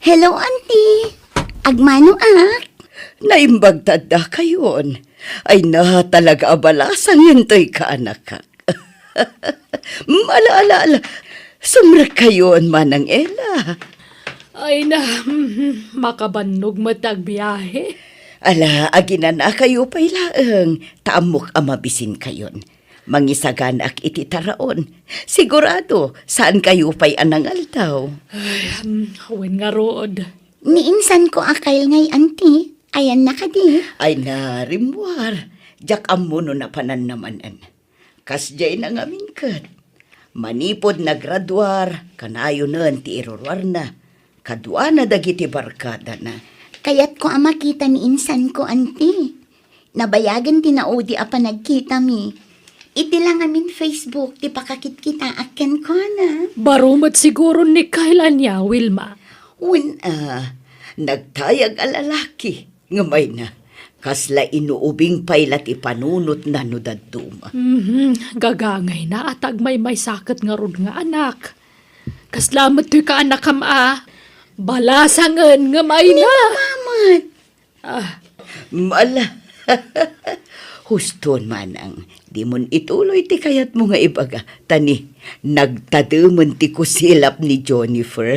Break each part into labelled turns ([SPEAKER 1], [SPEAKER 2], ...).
[SPEAKER 1] Hello, auntie. Agmano ak?
[SPEAKER 2] Naimbag tada kayon. Ay na talaga abalasang yun to'y kaanak ka. Malaala, sumrak kayon manang Ella.
[SPEAKER 3] Ay na, makabannog matag biyahe.
[SPEAKER 2] Ala, aginan na kayo pa'y laeng. Taamok amabisin kayon. Mangisaganak iti taraon. Sigurado, saan kayo pa'y anangal daw?
[SPEAKER 3] Ay, hawen nga rood.
[SPEAKER 1] Niinsan ko akay ngay, auntie. Ayan na ka di.
[SPEAKER 2] Ay na, rimwar. Jak amuno na panan namanan. Kasjay na nga mingkat. Manipod na graduar, kanayo na ti irurwar na. Kadwa na dagiti barkada na.
[SPEAKER 1] Kaya't ko ang makita ni insan ko, auntie. Nabayagan tinaudi apa nagkita mi. Iti lang amin Facebook, ti pakakit kita aken ko na.
[SPEAKER 3] Barumat siguro ni Kailan niya, Wilma.
[SPEAKER 2] Nagtayag alalaki. Ngamay na, kasla inuubing paylat ipanunot na nudaduma.
[SPEAKER 3] Gagangay na at agmay sakit nga rod nga anak. Kaslamat to'y ka anak ama. Balasangan nga may na.
[SPEAKER 1] Mamat.
[SPEAKER 2] Mala. Huston manang, di mon ituloy ti kayat mo nga ibaga. Tani, nagtadumon ti kusilap ni Jennifer.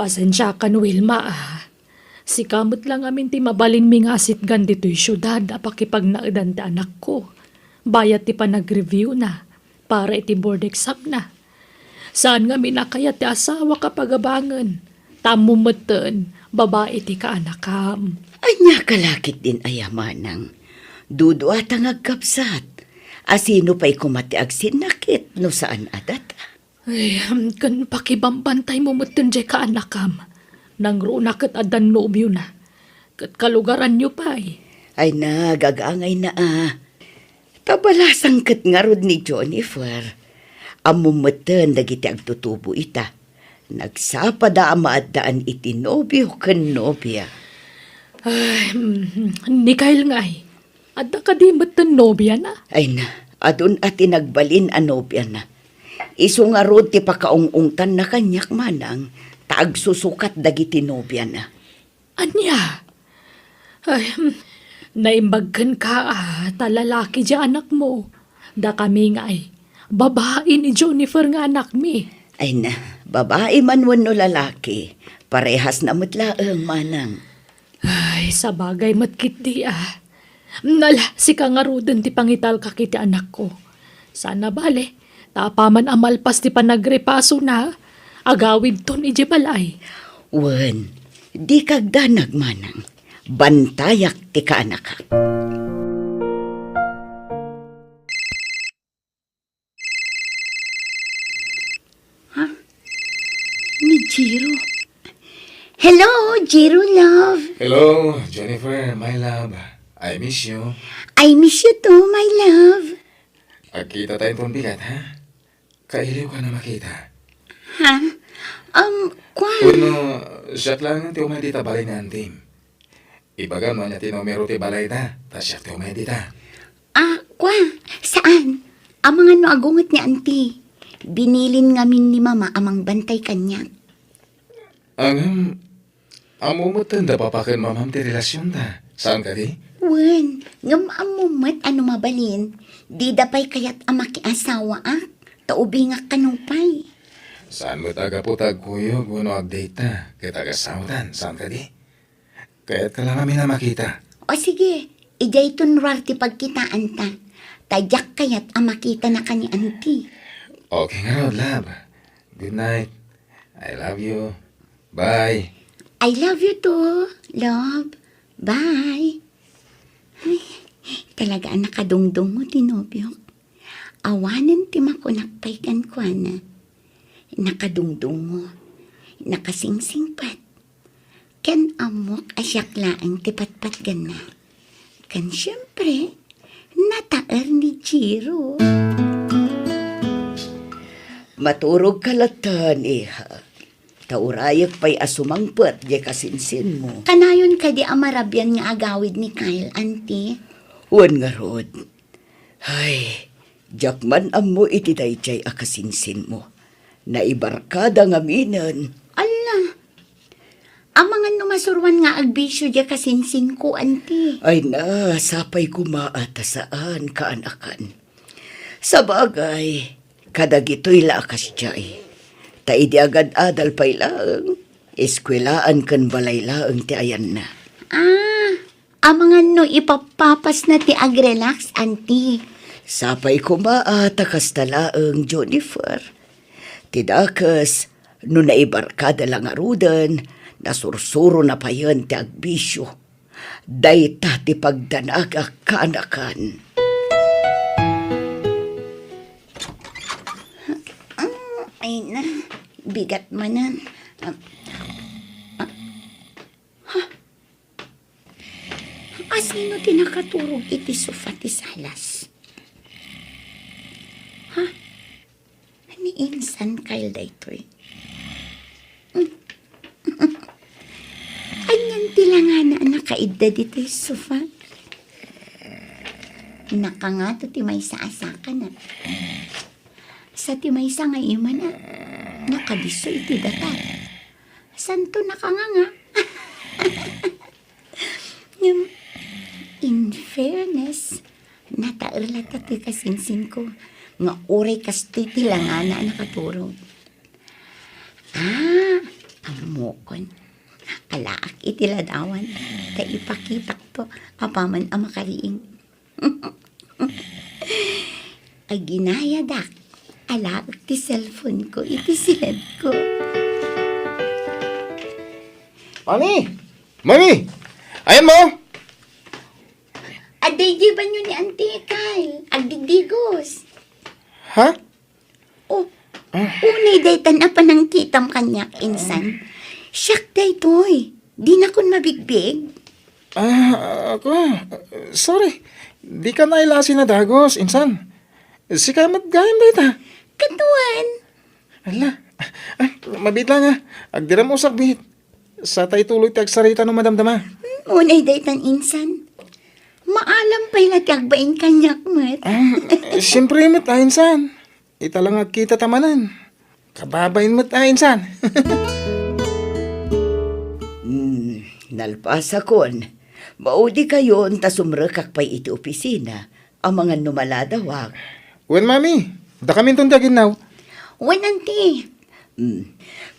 [SPEAKER 3] Pasensya ka no, Wilma. Si kamot lang amin ti mabalin mi nga sitgan dito'y syudad apakipag naadan ti anak ko. Bayat ti pa nag-review na para iti board exam na. Saan nga minakayat ti asawa kapag abangan? Tamumatan, babae ti kaanakam.
[SPEAKER 2] Anya kalakit din ayamanang. Dudu at ang agkapsat. Asino pa'y kumatiag sinakit no saan adat?
[SPEAKER 3] Ay, kan pakibambantay mo matan jay kaanakam. Nang runa kat adan nobyo na. Kat kalugaran nyo pa'y.
[SPEAKER 2] Ay na, gagangay na Tabalasang kat nga rod ni Jennifer. Amumatan dagiti agtutubo ita. Nagsapada amaadaan iti nobyo kan nobya.
[SPEAKER 3] Ay, ni Kyle nga ay. Adda ka di matan nobya na.
[SPEAKER 2] Ay na, adun at inagbalin a nobya na. Isu nga rod ti pakaungungtan na kanyak manang. Taagsusukat dagiti nobya na.
[SPEAKER 3] Anya? Ay, naimbagkan ka talalaki di anak mo. Da kami nga ay. Babae ni Jennifer nga anak mi.
[SPEAKER 2] Ay na, babae man wano lalaki. Parehas na mutlaang manang.
[SPEAKER 3] Ay, sa bagay matkit di Nala, si kangaruden ti pangital ka kiti anak ko. Sana bale, tapaman amalpas ti panagrepaso na. Agawid ton iji balay.
[SPEAKER 2] Wen, di kagdanag manang. Bantayak ti kaanak ka.
[SPEAKER 1] Ni Jiro. Hello, Jiro love.
[SPEAKER 4] Hello, Jennifer, my love. I miss you.
[SPEAKER 1] I miss you too, my love.
[SPEAKER 4] Agkita tayong pambigat, ha? Kailiw ka na makita.
[SPEAKER 1] Ha? Kwan.
[SPEAKER 4] Uno, siya lang ti umay dita balay na antim. Ibaga mo niya tinomero ti balay ta, ta siya ti umay dita.
[SPEAKER 1] Kwan. Saan? Ang mga no agungot ni auntie. Binilin ngamin ni mama amang bantay kanya.
[SPEAKER 4] Ang mumutan da papakan mamam ti relasyon ta. Saan ka di?
[SPEAKER 1] Wen, ngam amumat ano mabalin. Di dapay kayat amaki asawa Taubi nga kanupay.
[SPEAKER 4] Saan mo taga-putag kuyog, uno update ta. Kaya taga-sautan, saan ka di? Kaya't ka lang kami na makita.
[SPEAKER 1] O sige, ijay tunrar ti pagkitaan ta. Tadyak kayat amakita na kani auntie.
[SPEAKER 4] Okay nga, love. Good night. I love you. Bye.
[SPEAKER 1] I love you too, love. Bye. Ay, talaga nakadungdong mo, tinobyo. Awanan ti makunakpay kan kwa na. Nakadungdong mo. Nakasingsingpat. Ken amok asyaklaan ti patpat gana. Kan syempre, nataer ni Jiro.
[SPEAKER 2] Maturog kalatan, iha. Taurayak pa'y asumangpet, di kasinsin mo.
[SPEAKER 1] Kanayon ka di amarabyan nga agawid ni Kyle, auntie.
[SPEAKER 2] Wan nga rod. Ay, jakman amo iti dayjay akasinsin mo. Naibarkada nga minan.
[SPEAKER 1] Ala, ang mga numasurwan nga agbisyo diya kasinsin ko, auntie.
[SPEAKER 2] Ay na, sapay kumaata saan kaanakan. Sa bagay, kadagito'y lakas diyay. Tai di agad adal pa'y laang. Eskwelaan kan balay laang ti ayan na.
[SPEAKER 1] Ang mga no ipapapas na ti agrelax, auntie.
[SPEAKER 2] Sapay kumaata kasta laang Jennifer. Tidakas, no naibarkada lang arudan, nasursuro na pa yun ti agbisyo. Dayta ti pagdanaga kaanakan.
[SPEAKER 1] Ay na, bigat manan. Asino tinakaturog iti sofa ti salas? Ha? Ni insan kail daytoy. Anyan tilangana nakaidda dito sofa. Nakangato ti may saasaka na. Sa ti may sa nga ima na. Nakadiso iti data. Santo nakanganga. In fairness, nataerla ti kasinsin ko nga uray kastoy tilangana nakaturog. Amokon. Alaak iti ladawan. Ta ipakitak to apaman ang makariing. Ay ginayadak. Alaak ti cellphone ko iti silid ko.
[SPEAKER 4] Mami! Mami! Ayan mo!
[SPEAKER 1] Aday ba nyo ni Auntie Kyle? Agdigdigos.
[SPEAKER 4] Ha?
[SPEAKER 1] Oh, unay daytan na panang kitam kanya, insan. Siyak daytoy. Di na kun mabigbig.
[SPEAKER 4] Ako. Sorry. Di ka nailasin na dagos, insan. Si kamat gayam dayta.
[SPEAKER 1] Katuan.
[SPEAKER 4] Ala. Mabit lang ha. Agdiram usak bit. Sa tay tuloy ti agsarita no madamdama.
[SPEAKER 1] Unay daytan, insan. Maalam pa'y latagbain kanyak, mat.
[SPEAKER 4] Siyempre mat insan. Ita lang agkita tamanan. Kababain mat insan.
[SPEAKER 2] Nalpasa kon. Maudi kayo ta sumrekak pa'y iti opisina. Ang mga numaladawag.
[SPEAKER 4] Wen mami. Da kami itong daginaw.
[SPEAKER 1] Wan, Auntie.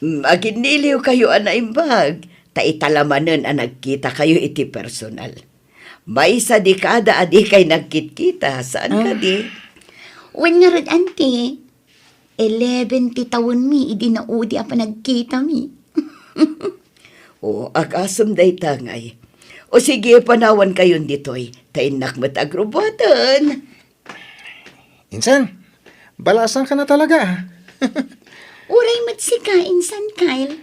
[SPEAKER 2] Aginiliw kayo anaimbag. Ta italamanan ang nagkita kayo iti personal. May sa dekada adi kay nagkitkita. Saan ka di?
[SPEAKER 1] Wan nga rod, Auntie. 11 ti taon mi, idi na udi apa nagkita mi.
[SPEAKER 2] O, agasam day tangay. O sige, panawan kayon ditoy. Tainak matagrubatan.
[SPEAKER 4] Insan. Balasan ka na talaga.
[SPEAKER 1] Uray mat si ka, insan Kyle.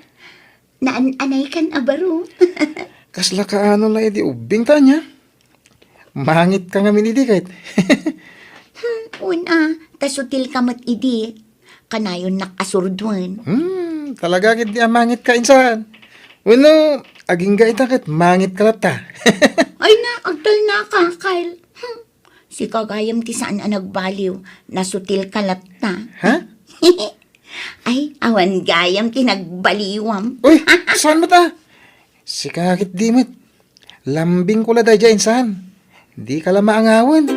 [SPEAKER 1] Naan-anay kan abaro.
[SPEAKER 4] Kasla ka ano lang di ubing ta niya. Mangit ka nga minidikit.
[SPEAKER 1] Una, tasutil ka mat idi. Kanayon nakasurduan.
[SPEAKER 4] Talaga gid di mangit ka insan. Bueno, aging ga itakit mangit ka lata.
[SPEAKER 1] Ay na, agtal na ka, Kyle. Si kagayam ti saan ang nagbaliw. Nasutil ka latta.
[SPEAKER 4] Ha?
[SPEAKER 1] Ay, awan gayam ti nagbaliwam.
[SPEAKER 4] Uy, saan mo ta? Si kakit di mat. Lambing ko la daya insan. Di ka lang maangawan.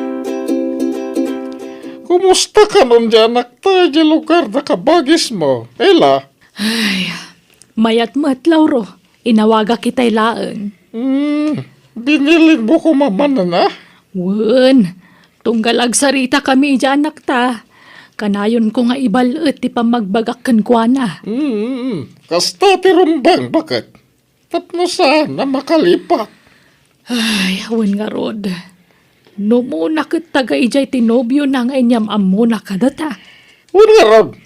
[SPEAKER 4] Kumusta ka nun dyan, nakta, dyan lugar na kabagis mo? Ela?
[SPEAKER 3] Ay, mayat mat, Lauro. Inawaga kita'y laan.
[SPEAKER 4] Binilin mo ko mamana na?
[SPEAKER 3] Wen, tunggal agsarita kami dyan, nakta. Kanayon ko nga ibalut ti pamagbagakan kwa na.
[SPEAKER 4] Kasta tirumbang, bakit? Tapno sana makalipat.
[SPEAKER 3] Ay, awan nga rod. No muna kat taga ijay tinobyo na nga inyam amuna kadata.
[SPEAKER 4] Wala rab.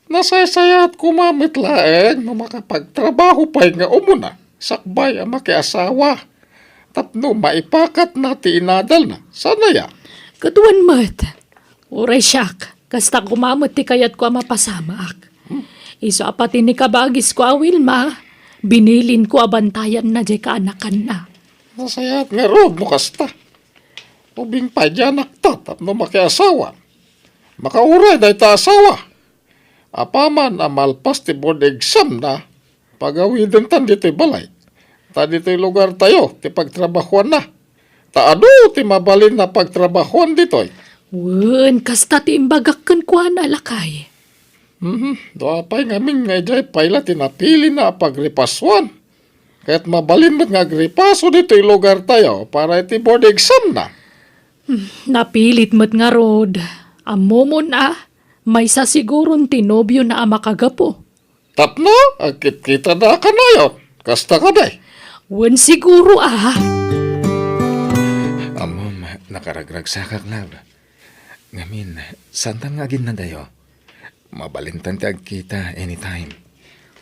[SPEAKER 4] Nasaysaya't kumamit laeng na makapagtrabaho pa nga umuna. Sakbay ang makiasawa. Tapno maipakat na tinadal na. Sana ya?
[SPEAKER 3] Katuan mat. Uray siyak. Kasta kumamot ti kayat ko mapasamak. Iso apati ni kabagis ko awil ma. Binilin ko abantayan na jay kaanakan na.
[SPEAKER 4] Nasayat nga rod mo kasta. Ubing pa dyan naktat at no makiasawa. Makauray dahi ta asawa. Apaman amalpas ti board exam na. Pagawidan tan dito'y balay. Ta dito'y lugar tayo, ti pagtrabahuan na. Taado ti mabalin na pagtrabahuan dito'y.
[SPEAKER 3] Wen, kasta ti imbagakkan ko na lakay.
[SPEAKER 4] Doa pa'y ngamin nga jay payla tinapili na pagripaswan. Kaya't mabalin mo't nga agripaso dito'y lugar tayo para iti board exam na.
[SPEAKER 3] Napilit mo't nga rod. Amo mo na, may sasiguron tinobyo na amakagapo.
[SPEAKER 4] Tapno, agkit-kita na ka na yun. Kasta ka day.
[SPEAKER 3] Wen siguro
[SPEAKER 5] Amom, nakaragragsakak na. Ngamin, santan nga gin na dayo. Mabalintan ti agkita anytime.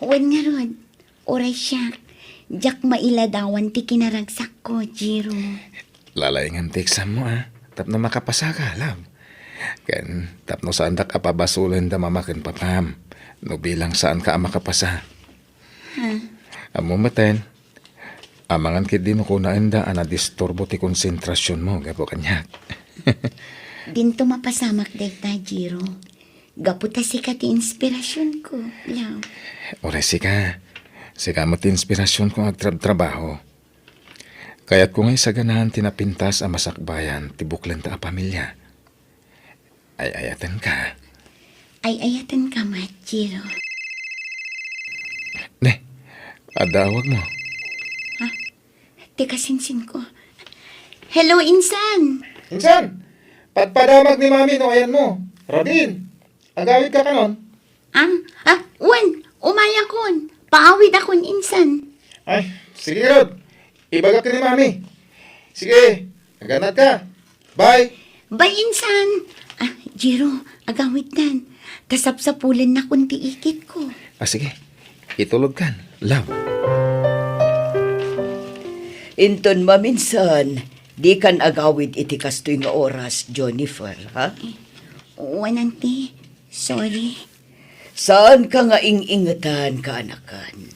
[SPEAKER 1] Wen nga rod, oray siya. Jak mailadawan ti kinaragsak ko, Jiro.
[SPEAKER 5] Lalayangan ti exam mo Tapno makapasa ka, love. Ken, tapno saan da ka pabasulan da mamakin papam. No bilang saan ka makapasa. Amo maten. Amangan kit din ko na enda ana disturbo ti konsentrasyon mo, gapo kanyak.
[SPEAKER 1] Dinto mapasamak dayta, Jiro. Gaputa si ti inspirasyon ko, law.
[SPEAKER 5] Ore sika. Sika mo ti inspirasyon kong agtrabaho. Kaya't kung ay sa ganahan tinapintas ang masakbayan, tibuklan ta a pamilya. Ay ayatan ka.
[SPEAKER 1] Ay ayatan ka, mat, Jiro.
[SPEAKER 5] Ne, adawag mo.
[SPEAKER 1] Teka, sinsin ko. Hello, Insan!
[SPEAKER 6] Insan, patpadamag ni Mami no ayan mo. Robin, agawid ka kanon.
[SPEAKER 1] Wan, umaya kon. Paawid akon, Insan.
[SPEAKER 6] Ay, sige Rod. Ibagak ka ni Mami. Sige, naganat ka. Bye.
[SPEAKER 1] Bye, Insan. Jiro, agawid tan. Kasapsapulan na kunti ikit ko.
[SPEAKER 5] Sige, itulog kan. Love.
[SPEAKER 2] Inton maminsan, di kan agawid iti kastoy nga oras, Jennifer, ha?
[SPEAKER 1] Wananti, sorry.
[SPEAKER 2] Saan ka nga ingingatan ka, anakan?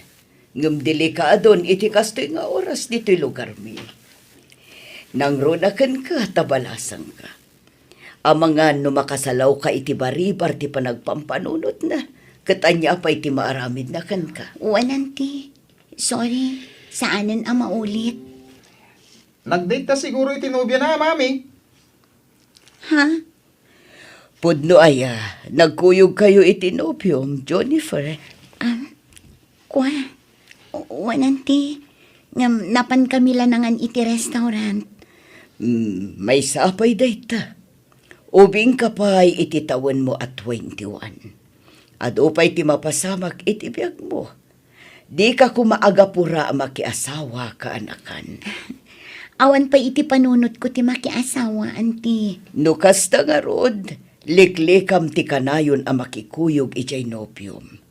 [SPEAKER 2] Ngam delikadon iti kastoy nga oras dito'y lugar mi. Nang runakan ka, tabalasang ka. Amangan no makasalaw ka iti baribar ti panagpampanunot na. Katanya pa iti maaramid na kan ka.
[SPEAKER 1] Wananti, sorry. Saanan ang maulit?
[SPEAKER 6] Nag-date ta siguro itinubya na, Mami.
[SPEAKER 1] Ha?
[SPEAKER 2] Pudno aya, nagkuyog kayo iti nobyom, Jennifer.
[SPEAKER 1] Kwa? Wananti. Ngam napan kami lanangan iti restaurant.
[SPEAKER 2] May sapay dayta. Ubing ka pa'y iti taon mo at 21. At upay ti mapasamak iti biyag mo. Di ka kumaagapura makiasawa ka, anakan.
[SPEAKER 1] Awan pa iti panunot ko ti makiasawa, anti.
[SPEAKER 2] No kasta nga rod, liklikam ti kanayon a makikuyog ijay nobyom.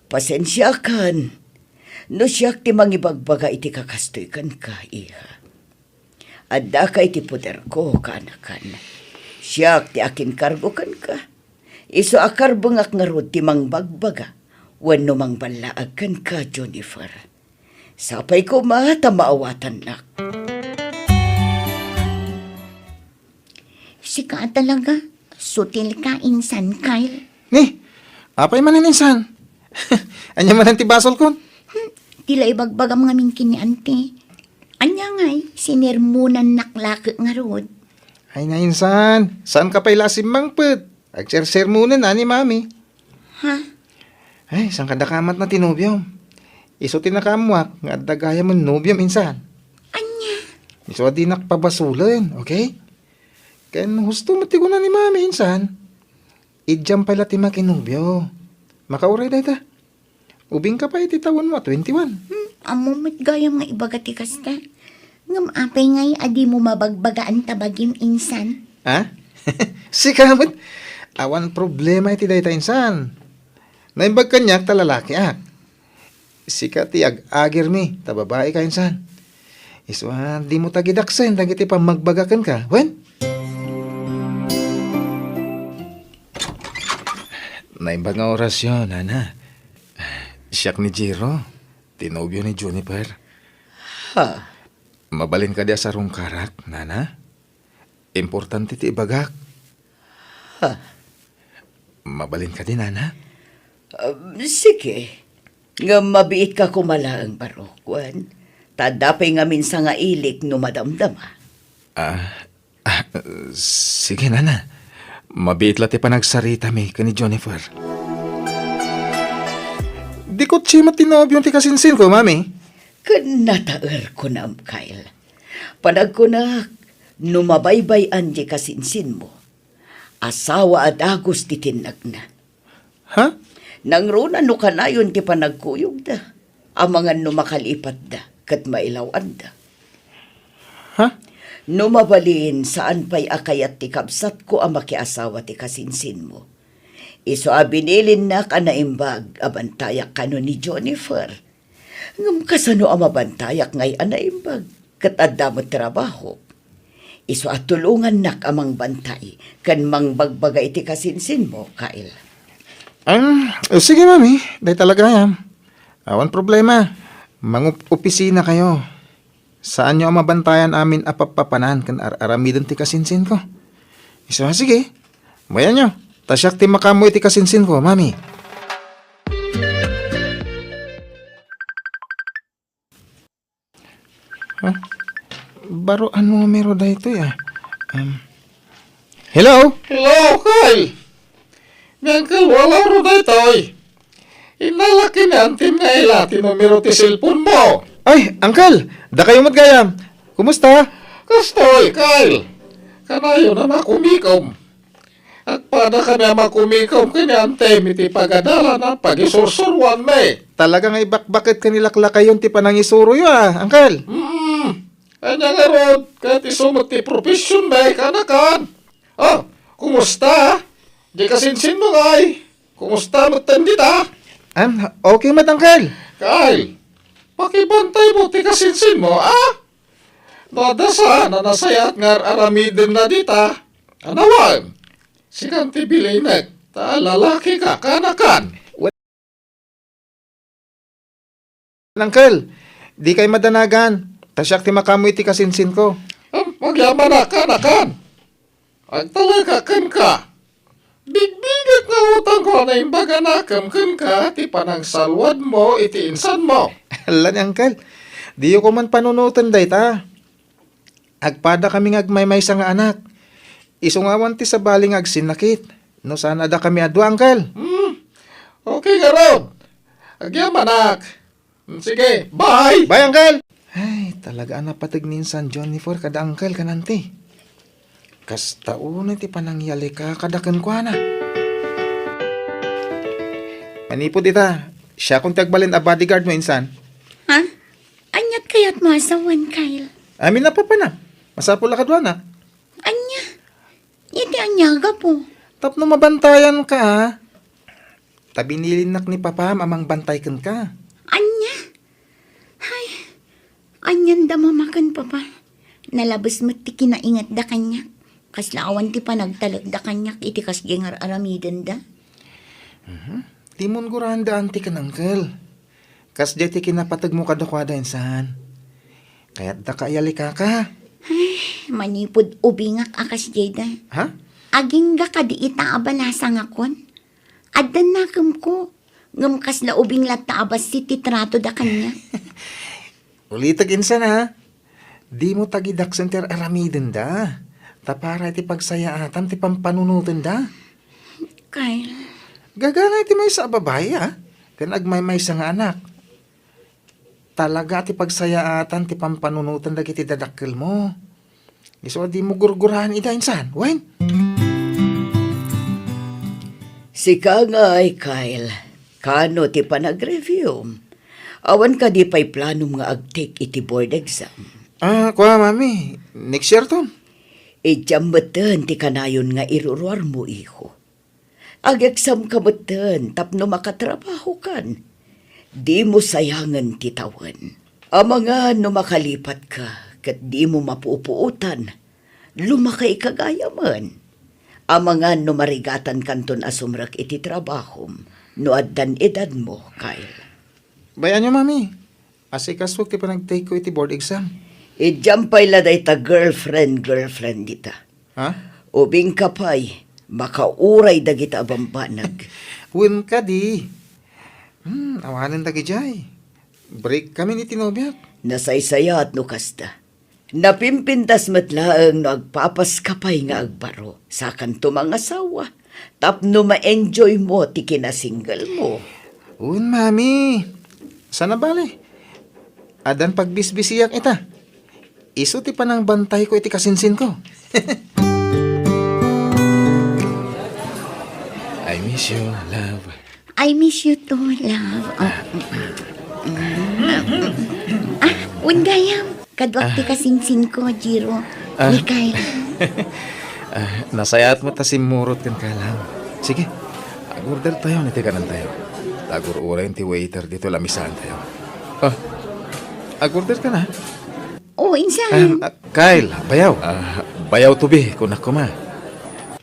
[SPEAKER 2] Pasensya kan, no siyak ti mangibagbaga iti kakastoy kan ka, iha. Adda ka iti puder ko, kanakan. Siyak ti akin kargo kan ka. Iso akar bungak nga rod ti mangbagbaga. Wano mang balaag kan ka, Jennifer. Sapay ko mata maawatan nak.
[SPEAKER 1] Sika talaga. Sutil ka, Insan, Kyle.
[SPEAKER 6] Ni, apay man insan. Anya man ang tibasol kon.
[SPEAKER 1] Tila ibagbagam nga mingkin ni anti. Anya ngay, sinirmunan naklaki nga rod.
[SPEAKER 6] Ay na insan, saan ka pa'y lasim mangpet? Agser-ser muna na ni Mami.
[SPEAKER 1] Ha?
[SPEAKER 6] Ay, saan ka dakamat na tinubyom? Iso tinakamwak, nga dagaya mo nubyom insan.
[SPEAKER 1] Anya?
[SPEAKER 6] Iso di nakpabasulan, okay? Kaya husto matigo na ni Mami insan. Idyam pala ti makinubyo. Makauray dahi ta. Ubing ka pa iti tawon mo, 21.
[SPEAKER 1] Amo mat gayam nga ibagati kasta. Ngam apay ngay adi mo mabagbagaan tabagim, Insan.
[SPEAKER 6] Ha? Sikamot. Awan problema iti dahi ta insan. Naimbag kanyak talalaki Sika ti ag-agir mi, tababae ka insan. Iswa, di mo tagidaksen, dagiti pa magbagakan ka. Wen?
[SPEAKER 5] Naimbag nga oras yun, Nana. Siyak ni Jiro. Tinobyo ni Juniper.
[SPEAKER 2] Ha?
[SPEAKER 5] Mabalin ka diya sa rungkarak, Nana. Importante ti ibagak.
[SPEAKER 2] Ha?
[SPEAKER 5] Mabalin ka din, Nana.
[SPEAKER 2] Sige. Nga mabiit ka kumalaang barokwan. Tadapay nga minsan nga ilik no madamdama.
[SPEAKER 5] Sige na. Mabiit lati pa nagsarita mi ka ni Jennifer.
[SPEAKER 6] Di ko chima tinobyo ti kasinsin ko, mami.
[SPEAKER 2] Kanataer ko na, Kyle. Panag ko na numabaybay di kasinsin mo. Asawa at agos ti tinag na.
[SPEAKER 6] Ha?
[SPEAKER 2] Nang runa no kanayon ti panagkuyog da. Amangan no makalipat da, kat mailawan da.
[SPEAKER 6] Ha?
[SPEAKER 2] Numabalin saan pa'y akayat ti kabsat ko ang makiasawa ti kasinsin mo. Iso abinilin na ka na imbag abantayak kano ni Jennifer. Ngam kasano ang mabantayak ngay anaimbag kat adda mo trabaho. Iso at tulungan nak amang bantay kan mang bagbagay ti kasinsin mo, Kyle.
[SPEAKER 6] Sige, mami. Day talaga yan. Awan problema. Opisina kayo. Saan nyo ang mabantayan amin apapapanan kan aramidon ti kasinsin ko? So, sige. Bayan nyo. Tasyak ti makamoy ti kasinsin ko, mami. Baro ano numero da ito ya? Hello?
[SPEAKER 4] Hello, Kyle. May Uncle, wala ro da ito eh. Inalaki na ang tinayla, tinumero ti cellphone mo.
[SPEAKER 6] Ay, Uncle! Da kayo matgayam. Kumusta?
[SPEAKER 4] Kastoy, Kyle. Kanayo na makumikom. At pada ka na makumikom kanyante miti pagadala na pagisursurwan me.
[SPEAKER 6] Talaga nga ibakbakit kanilaklakayon ti panangisuro yo Uncle.
[SPEAKER 4] Anya nga rod, kahit isumot ti profesyon me, kanakan. Oh, kumusta? Di kasinsin mo ngay. Kumusta mo tandita?
[SPEAKER 6] Okay mat, Uncle.
[SPEAKER 4] Kyle, pakibantay mo ti kasinsin mo, ah? Nadasa na nasayat nga aramidin na dita. Anawan, sikan ti bilinek, ta lalaki ka, kanakan.
[SPEAKER 6] Uncle, di kay madanagan. Tasyak ti makamoy ti kasinsin ko.
[SPEAKER 4] Magyaman na, kanakan. Ang talaga kan ka. Bigbigat nga utang ko na imbaga na kan ka, ti panang salwad mo, iti insan mo.
[SPEAKER 6] Alam, Uncle. Di ko man panunutan day ta. Agpada kami ngagmaymay sa nga anak. Isungawan ti sa baling agsinakit. No sana da kami adwa, Uncle.
[SPEAKER 4] Okay nga rod. Agyaman nak. Sige, bye!
[SPEAKER 6] Bye, Uncle! Ay, talaga na patignin San Jennifer kada Uncle kananti. Kasta unay ti panangyali ka kadakan kwa na. Manipod ita. Siya kung tagbalin a bodyguard mo insan.
[SPEAKER 1] Ha? Anyat kayat mo asawan, Kyle?
[SPEAKER 6] Amin na pa na. Masapula ka na.
[SPEAKER 1] Anya? Iti anyaga po.
[SPEAKER 6] Tapno mabantayan ka ha. Tabi nilinak ni Papa amang bantay kan ka.
[SPEAKER 1] Anya? Hay, anyan da mamakan pa pa. Nalabas mo ti kinaingat da kanyak. Kaslaawan ti pa nagtalag da kanyak iti kas gengar aramidan da.
[SPEAKER 6] Timon guranda anti kan Uncle. Kas ti kinapatag mo kadakwada insan. Kaya't da kaayali ka.
[SPEAKER 1] Manipod ubingak akas jayda.
[SPEAKER 6] Ha?
[SPEAKER 1] Aging ga kadi ita abanasang akon. Adan nakam ko. Ngam kasla ubing lata abas si titrato da kanya.
[SPEAKER 6] Ulitag insan ha. Di mo tagidak center aramidin da. Tapara iti pagsayaatan ti pampanunutin da.
[SPEAKER 1] Kyle,
[SPEAKER 6] Gagana iti may sa babae ha. Kan agmay-may sa nga anak. Talaga ti pagsayaatan ti pampanunutin da kiti dadakkel mo. Iso di mo gurgurahan ida insan. Wain?
[SPEAKER 2] Sika nga ay, Kyle. Kano ti panag-review? Awan ka di pa'y plano nga ag-take iti board exam.
[SPEAKER 6] Kuha mami. Next year ton.
[SPEAKER 2] Ijambatan ti kanayon nga iruruar mo, iho. Ag-exam ka batan, tapno makatrabaho kan. Di mo sayangan ti tawan. Amanga no makalipat ka, kat di mo mapupuutan. Lumakay kagayaman. Amanga no marigatan kanton asumrak iti trabahom, no addan edad mo, Kyle.
[SPEAKER 6] Bayan nyo mami. Asikas wag ti pa nag-take ko iti board exam.
[SPEAKER 2] Ijampay laday ta girlfriend dita.
[SPEAKER 6] Ha?
[SPEAKER 2] Ubing kapay, makauray dagita abambanag.
[SPEAKER 6] Win ka di. Awanan tagi jay. Break kami ni tinobyak.
[SPEAKER 2] Nasaysaya at no kasta. Napimpintas matlaang no agpapaskapay nga agbaro sa kanto mga asawa. Tapno ma-enjoy mo ti kinasingle mo.
[SPEAKER 6] Un, mami. Sana bale. Adan pagbisbisiyak ita. Iso ti panang bantay ko iti kasinsin ko.
[SPEAKER 5] I miss you, love.
[SPEAKER 1] I miss you too, love. Undayam. Kadwak ti kasinsin ko, Jiro. Mikael.
[SPEAKER 5] Nasayat mo ta simurot kan kalam. Sige, agorder tayo, niti kanan tayo. Tagur uray ti waiter dito lamisan tayo. Agorder ka na.
[SPEAKER 1] Oo, insan.
[SPEAKER 5] Kyle, bayaw. Bayaw tubi, kunak ko ma.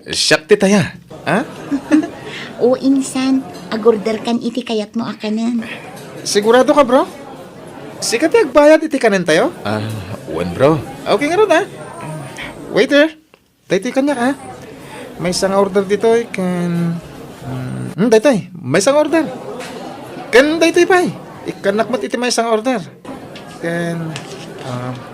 [SPEAKER 5] Siyak ti taya. Ha?
[SPEAKER 1] Oo, insan. Agorder kan iti kayat mo akanan.
[SPEAKER 6] Sigurado ka, bro? Sikat yung bayad iti kanan tayo?
[SPEAKER 5] Wan bro.
[SPEAKER 6] Okay nga ron, ha? Waiter, daytoy kanya ha? May isang order dito, kan... daytoy, may isang order. Kan daytoy pa, ikanak mat iti may isang order. Kan...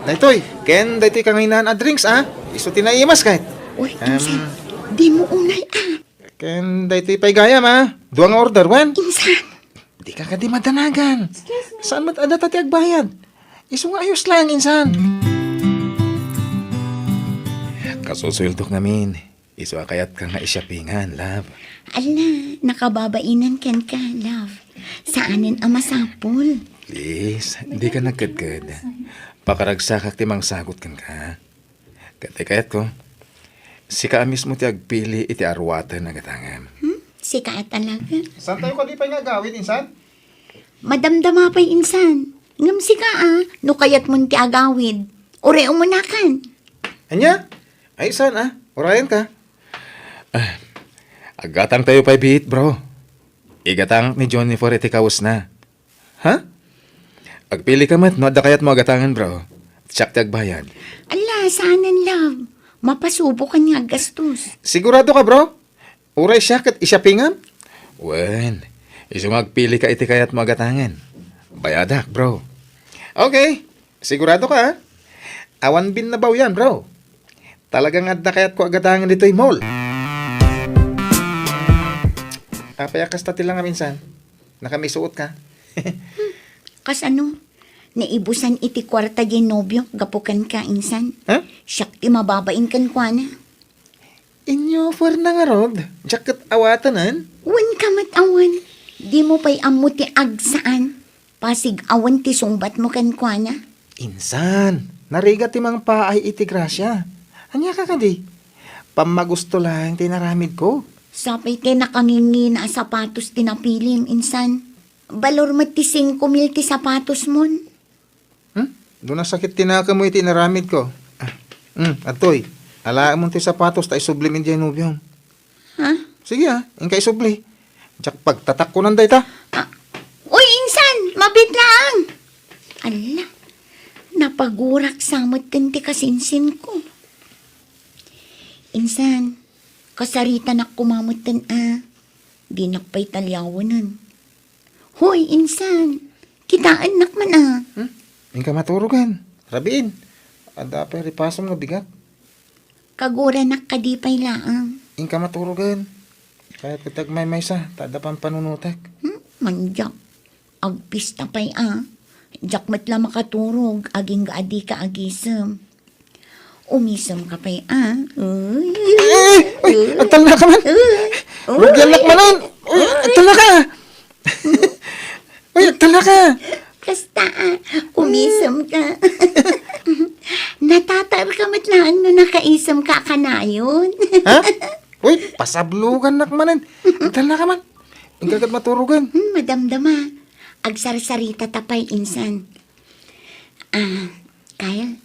[SPEAKER 6] daytoy, ken daytoy kanginan a drinks, ha? Iso tinaimas kahit.
[SPEAKER 1] Uy, insan. Di mo unay,
[SPEAKER 6] Ken daytoy pa'y gayam, ha? Duang order, wen?
[SPEAKER 1] Insan.
[SPEAKER 6] Di ka di madanagan. Saan mat ada tati agbayad? Iso nga ayos lang, insan.
[SPEAKER 5] Kasusweldo namin. Iso kayat ka nga isyapingan, love.
[SPEAKER 1] Ala, nakababainan ken ka, love. Saanin ang masapul?
[SPEAKER 5] Please, hindi ka nagkadkad. Pakaragsakak timang sagot kan ka. Kati kayat ko, si ka mismo ti agpili iti arwatan na gatangan.
[SPEAKER 1] Sika talaga.
[SPEAKER 6] Saan tayo ka di pa'y nga gawin, insan?
[SPEAKER 1] Madamdama pa'y insan. Ngam sika no kayat mo ti agawid. Ore umunakan.
[SPEAKER 6] Anya? Ay, saan, Orayan ka.
[SPEAKER 5] Agatang tayo pa'y bihit, bro. Igatang ni Johnny for iti kawas na.
[SPEAKER 6] Ha?
[SPEAKER 5] Agpili ka mat, no adda kayat mo agatangan, bro. Tsak ti agbayad.
[SPEAKER 1] Ala, saanan love. Mapasubo ka niya gastos.
[SPEAKER 6] Sigurado ka, bro? Uray siya kat isyapingan?
[SPEAKER 5] Wen, iso magpili ka iti kayat mo agatangan. Bayadak, bro.
[SPEAKER 6] Okay. Sigurado ka, ha? Awan bin na baw yan, bro. Talagang adda kayat ko agatangan dito'y mall. Papayakas tati lang minsan. Nakamisuot ka.
[SPEAKER 1] Kas ano, naibusan iti kwarta di nobyo, gapukan ka insan.
[SPEAKER 6] Ha?
[SPEAKER 1] Siyak ti mababain kan kwa na.
[SPEAKER 6] Inyo for na nga rod. Jacket awatanan.
[SPEAKER 1] Wan ka matawan. Di mo pa'y amo ti agsaan. Pasig awan ti sumbat mo kan kwa na.
[SPEAKER 6] Insan. Narigat ti mang paay iti grasya. Anya ka di? Pamagusto lang tinaramid ko.
[SPEAKER 1] Sapay ti nakangingi na sapatos ti napilim insan. Balor mat ti 5,000 ti sapatos mon.
[SPEAKER 6] Doon na sakit tinaka mo iti naramid ko. Atoy. Alaan mo ti sapatos tayo sublimin dyan nubyong.
[SPEAKER 1] Ha?
[SPEAKER 6] Sige ingkay subli. Diyak pagtatak ko nanday ta.
[SPEAKER 1] Uy, insan! Mabit lang! Ala, napagurak samot kanti kasinsin ko. Insan, kasarita na kumamutan Di nakpay talyawanan. Hoy, insan! Kitaan nakman
[SPEAKER 6] Ingka maturugan. Rabiin. Ada pa ripasom nga bigat.
[SPEAKER 1] Kagura nakadipay laang.
[SPEAKER 6] Ingka maturugan. Kahit kitag may maysa, tada pang panunutak.
[SPEAKER 1] Manjak. Agpista pa'y Jak matla makaturog, aging gaadi ka agisem. Umisem ka pa'y Uy!
[SPEAKER 6] Uy! Agtal na ka man! Rugyan nakmanan! Uy! Agtal na ka! Uy! Agtal na ka!
[SPEAKER 1] Kasta umisem ka. Natatar ka matlaan no nakaisem ka kanayon.
[SPEAKER 6] Ha? Uy! Pasablugan nakmanan! Agtal na ka man! Ingkagat maturugan.
[SPEAKER 1] Madamdama. Agsarsarita tapay insan. Kyle,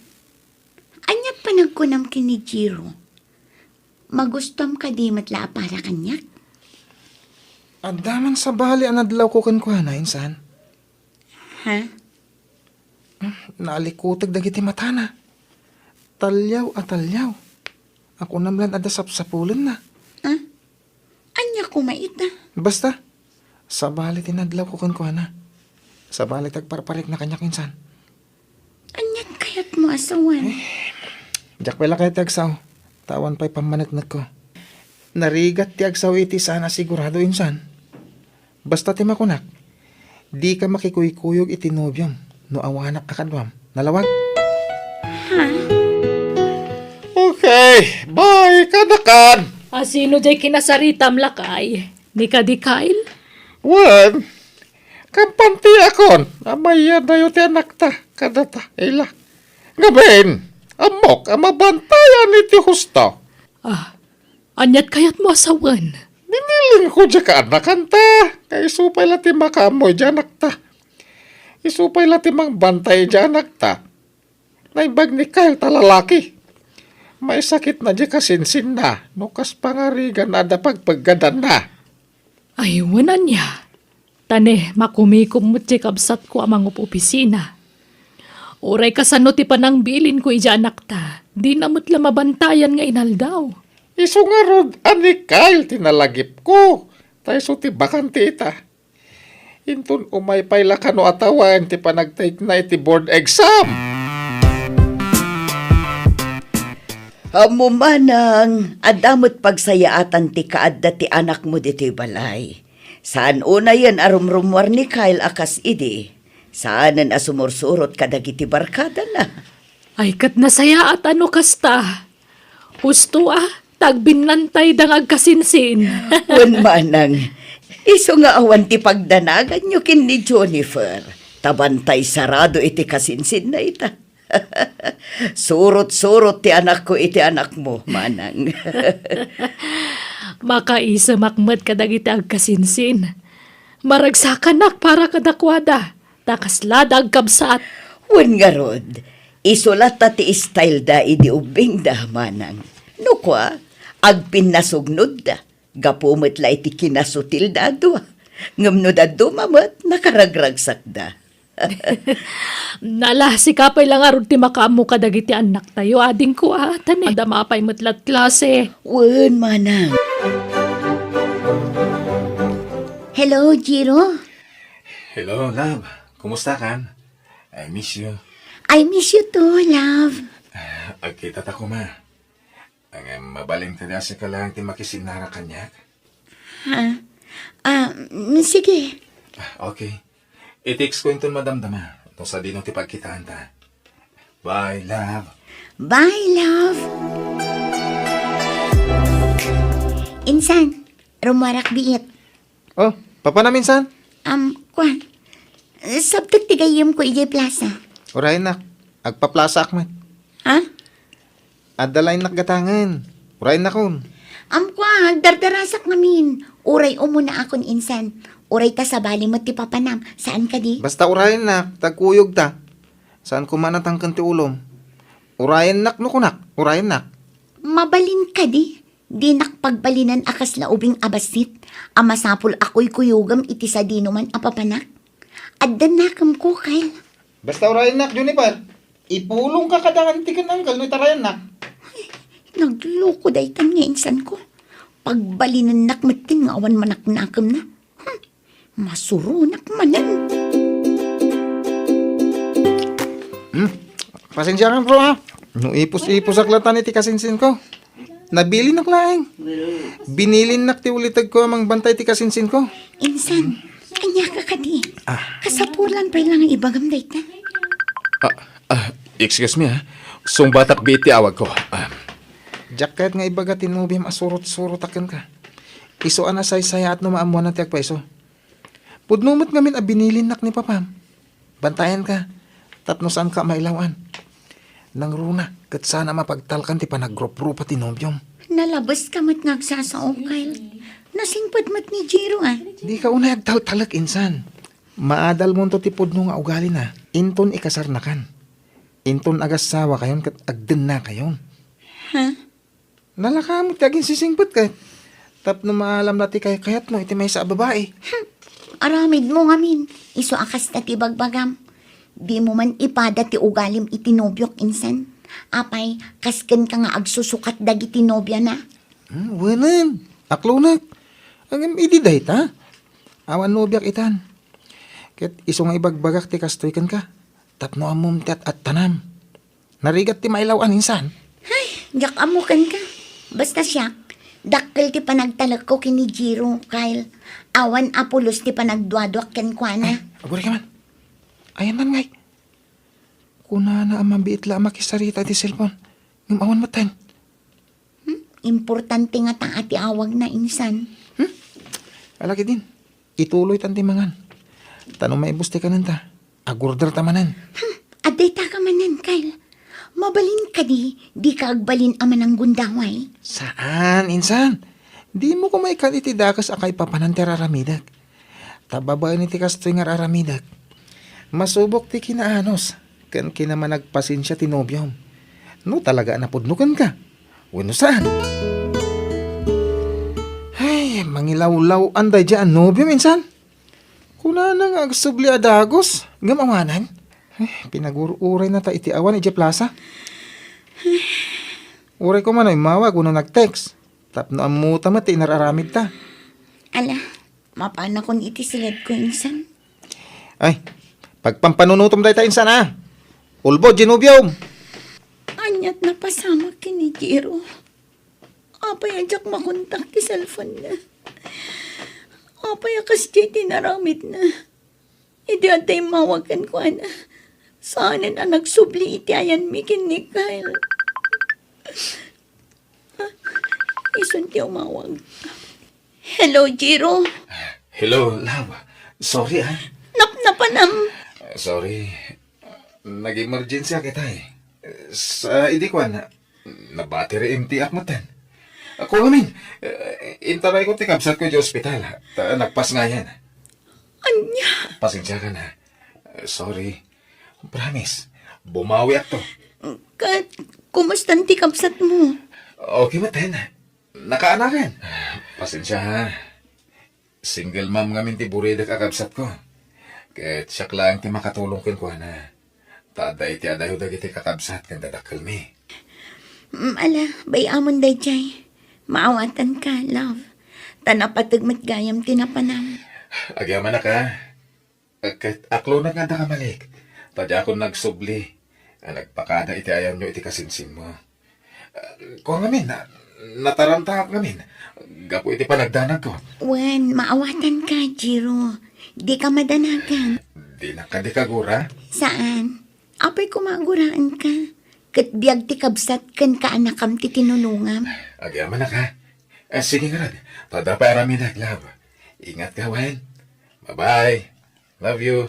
[SPEAKER 1] anyat pa nagkunam kini Jiro. Magustom ka di matla para kanyak?
[SPEAKER 6] Adaman sa bali ang nadlaw ko kankwana, insan.
[SPEAKER 1] Ha?
[SPEAKER 6] Naalikutag dagiti matana. Talyaw at talyaw. Ako namlan ada sapsapulan na.
[SPEAKER 1] Anya kumaita?
[SPEAKER 6] Basta, Sa bali tinadlaw ko kun kuana. Sa bali tagparparik na kanya kinsan.
[SPEAKER 1] Anyat kayat mo asawan.
[SPEAKER 6] Jak pala kay tagsaw. Tawan pa'y pamanatnat ko. Narigat ti agsaw iti sana sigurado insan. Basta ti makunak. Di ka makikuykuyog iti nobyom. No awanak akadwam. Nalawag.
[SPEAKER 4] Okay, bye kanakan.
[SPEAKER 3] Sino jay kinasaritam lakay? Ni ka di Kyle?
[SPEAKER 4] Wen, kampanti akon. Amaya na yun ti anak ta. Kadata, ila. Gaben, amok, amabantayan iti husto.
[SPEAKER 3] Anyat kayat mo asawan.
[SPEAKER 4] Binilin ko dyan ka anakan ta. Kaya isupay lati makamoy dyan anak ta. Isupay lati mang bantay dyan anak ta. Naibag ni Kyle talalaki. May sakit na dyan kasinsin na. Nukas pangarigan na da pagpaggadan na.
[SPEAKER 3] Ayunan niya. Tane, makumikom mo ti kabsat ko amang opisina. Oray kasano ti panang bilin ko ija anak ta. Di namot la mabantayan nga inaldaw.
[SPEAKER 4] Iso nga rod, ani Kyle, tinalagip ko. Tayo so ti bakante ita. Intun umay pay la kano atawan ti panagtake na iti board exam.
[SPEAKER 2] Amo manang, adamot pagsayaatan ti kaadda ti anak mo dito'y balay. Saan una yan arumrumwar ni Kyle akas idi? Saanan asumursurot kadagiti barkada na?
[SPEAKER 3] Ay kat nasaya at ano kasta. Husto tagbinlantay dangag kasinsin.
[SPEAKER 2] Wen manang, iso nga awan ti pagdanagan nyo kin ni Jennifer. Tabantay sarado iti kasinsin na ita. Surot-surot ti anak ko iti anak mo, manang.
[SPEAKER 3] Makaisa makmat kadagiti agkasinsin. Maragsakan para kadakwada. Takaslad agkabsat.
[SPEAKER 2] Wen nga rod, isulat ta ti style da idi ubing da, manang. No kwa, agpinasugnod da. Gapumit la iti kinasutil da adwa. Ngamno da dumamat, nakaragragsak da.
[SPEAKER 3] Nala, si kapay lang arod ti makamu kadagiti anak tayo. Ading ko tani. Adamapay matlat klase.
[SPEAKER 2] Wen, manang.
[SPEAKER 1] Hello, Jiro.
[SPEAKER 5] Hello, love. Kumusta kan? I miss you.
[SPEAKER 1] I miss you too, love.
[SPEAKER 5] Agkita ta ko ma. Ang mabaling tada sa kalang ti makisinara kanyak.
[SPEAKER 1] Sige.
[SPEAKER 5] Okay. I-text ko yung madamdama. Ito sa dinong ti pagkitaan ta. Bye, love.
[SPEAKER 1] Bye, love. Insan, rumarak biit.
[SPEAKER 6] Oh, papa na minsan.
[SPEAKER 1] Kwan. Sabtag tigayim ko ijay plaza.
[SPEAKER 6] Uray nak. Agpaplasa akman.
[SPEAKER 1] Ha?
[SPEAKER 6] Adalay nak gatangan. Uray na kun.
[SPEAKER 1] Kwan, dardarasak namin. Uray umuna akon insan. Uray ta sa bali mo ti papanam. Saan ka di?
[SPEAKER 6] Basta urayan nak. Tagkuyog ta. Saan kumanatang kanti ulom. Urayan nak no kunak. Urayan nak.
[SPEAKER 1] Mabalin ka di. Di nakpagbalinan akas laubing abasit. Amasapul ako'y kuyugam iti sa dinuman apapanak. Addan nakam ko, Kyle.
[SPEAKER 6] Basta urayan nak, Juniper. Ipulong ka kadangan ti kananggal no itarayan nak.
[SPEAKER 1] Nagloko daytan nga insan ko. Pagbalinan nakmatin nga awan manaknakam na. Masurunak manan.
[SPEAKER 6] Pasensya ka bro ha. No ipos-ipos aklatan iti kasinsin ko. Nabili nak laeng. Binilin nak ti ulitag ko amang bantay ti kasinsin ko.
[SPEAKER 1] Insan, kanya ka kadi. Kasapulan pa lang ang ibagam daytan.
[SPEAKER 5] Excuse me ha. Sungbatak biti awag ko.
[SPEAKER 6] Jacket nga ibagatin mo biyam asurot-surot akin ka. Iso ana say-saya at no maamuan na tiyak pa iso. Pudnumot ngamin binilin nak ni papam. Bantayan ka. Tapno saan ka mailawan. Nang runa, kat sana mapagtalkan ti panaggrup-grup pati nobyom.
[SPEAKER 1] Nalabas ka mat nagsasao, Kyle. Nasingpad mat ni Jiro
[SPEAKER 6] Di ka unay agtal-talak insan. Maadal mo to ti pudno nga ugali na. Inton ikasarnakan. Inton agasawa kayon kat agden na kayon.
[SPEAKER 1] Ha?
[SPEAKER 6] Nalakamot kagin sisingpot ka. Tapno maalam na ti kayat mo iti may sa babae.
[SPEAKER 1] Aramid mo ngamin. Iso akas na ti bagbagam. Di mo man ipada ti ugalim iti nobyok insan. Apay, kasken ka nga agsusukat dagiti nobya na.
[SPEAKER 6] Wanan. Aklo na. Ang ididay ta. Awan nobyak itan. Ket iso nga ibagbagak ti kastoy kan ka. Tapno amom ti at tanam. Narigat ti mailawan insan.
[SPEAKER 1] Jak amukan ka. Basta siya, dakkel ti panagtalag ko kini Jiro, Kyle. Awan apulos ti panagduadwak ken kuana.
[SPEAKER 6] Aguri ka man. Ayan man ngay. Kuna na ang mabiit la makisarita ti cellphone. Ngam awan matan.
[SPEAKER 1] Importante nga ta ati awag na insan.
[SPEAKER 6] Alaki din. Ituloy tanti mangan. Tanong maibuste ka nanta. Agurder tamanan.
[SPEAKER 1] Aday ta ka manan, Kyle. Mabalin ka di ka agbalin aman ang gundaway.
[SPEAKER 6] Saan, insan? Di mo ko may kalitidakas akay papanan ti raramidag. Tababa ni ti kastoy nga raramidag. Masubok ti kinaanos. Kan kinamanagpasinsya ti nobyom. No talaga napudnukan ka. Wano saan? Ay, mangilaw-law anday dyan nobyom, insan. Kuna nang agsubli adagos. Gamawanan. Ay, pinag-uray na ta iti awan iti plaza. Uray ko man ay mawag kung nag-text. Tapno amuta mati nararamid ta.
[SPEAKER 1] Ala, mapana kon iti silid ko insan.
[SPEAKER 6] Ay, pagpampanunutom dahi ta insan ah. Ulbo, ginubyom.
[SPEAKER 1] Anyat na pasama kini Jiro. Apay ajak makontak ti cellphone na. Apay akas di tinaramid na. Idi atay mawagan ko ana. Saanin ang nagsubli iti ayan mikin ni Kyle. Isun ti umawag. Hello, Jiro.
[SPEAKER 5] Hello, love. Sorry, ah.
[SPEAKER 1] Napnapanam.
[SPEAKER 5] Sorry. Nag-emergency kita eh. Sa idikwan, na-battery empty akmatan. Ako ngamin, intaray ko tikabsat ko di ospital. Nagpas nga yan.
[SPEAKER 1] Anya.
[SPEAKER 5] Pasensya ka na. Sorry. Promise. Bumawi ako.
[SPEAKER 1] Kat, kumustan ti kapsat mo?
[SPEAKER 5] Okay, matan. Nakaanakan. Pasensya ha. Single mom ngamin ti burida kakabsat ko. Kahit siya lang ti makatulong kin ko na. Tada iti adayo dagiti kakabsat kan dadakal mi.
[SPEAKER 1] Ala, bayamon day jay. Maawatan ka, love. Tanapatagmat gayam tinapanam.
[SPEAKER 5] Agyaman na ka. Kahit aklo na nga kamalik. Tadya ako nagsubli. Nagpakada iti ayaw nyo iti kasinsin mo. Kung ngamin, nataramtahak ngamin. Gapo iti panagdanag ko.
[SPEAKER 1] Wen, maawatan ka, Jiro. Di ka madanagan.
[SPEAKER 5] Di na ka di kagura.
[SPEAKER 1] Saan? Apay kumaguraan ka. Kat biyag ti kabsat kan ka anakam ti tinunungam.
[SPEAKER 5] Agyaman na ka. Sige nga rad. Tada pa arami naglab. Ingat ka, Wen. Bye-bye. Love you.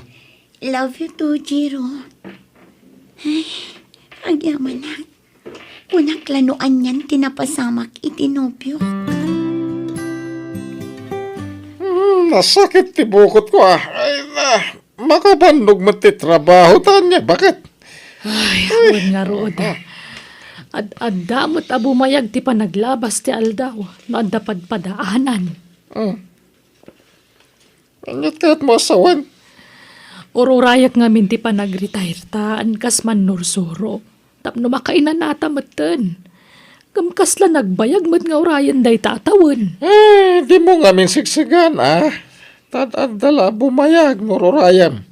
[SPEAKER 1] Love you too, Jiro. Ay, agyaman na. Unak lanuan yan tinapasamak itinobyo.
[SPEAKER 4] Nasakit ti bukot ko ah. Ay na, makabandog mo ti trabaho tanya. Bakit?
[SPEAKER 3] Ay, awan nga rood. Ad-damot abumayag ti panaglabas ti aldaw. No adapad padaanan.
[SPEAKER 4] Anyat ka't mo asawan.
[SPEAKER 3] Ururayak nga minti pa nag-retire taan kas man nursuro. Tapno makainan nata matan. Gamkas la nagbayag mat nga urayan day tatawan.
[SPEAKER 4] Di mo nga min sigsigan ah. Tad-adala bumayag nururayam.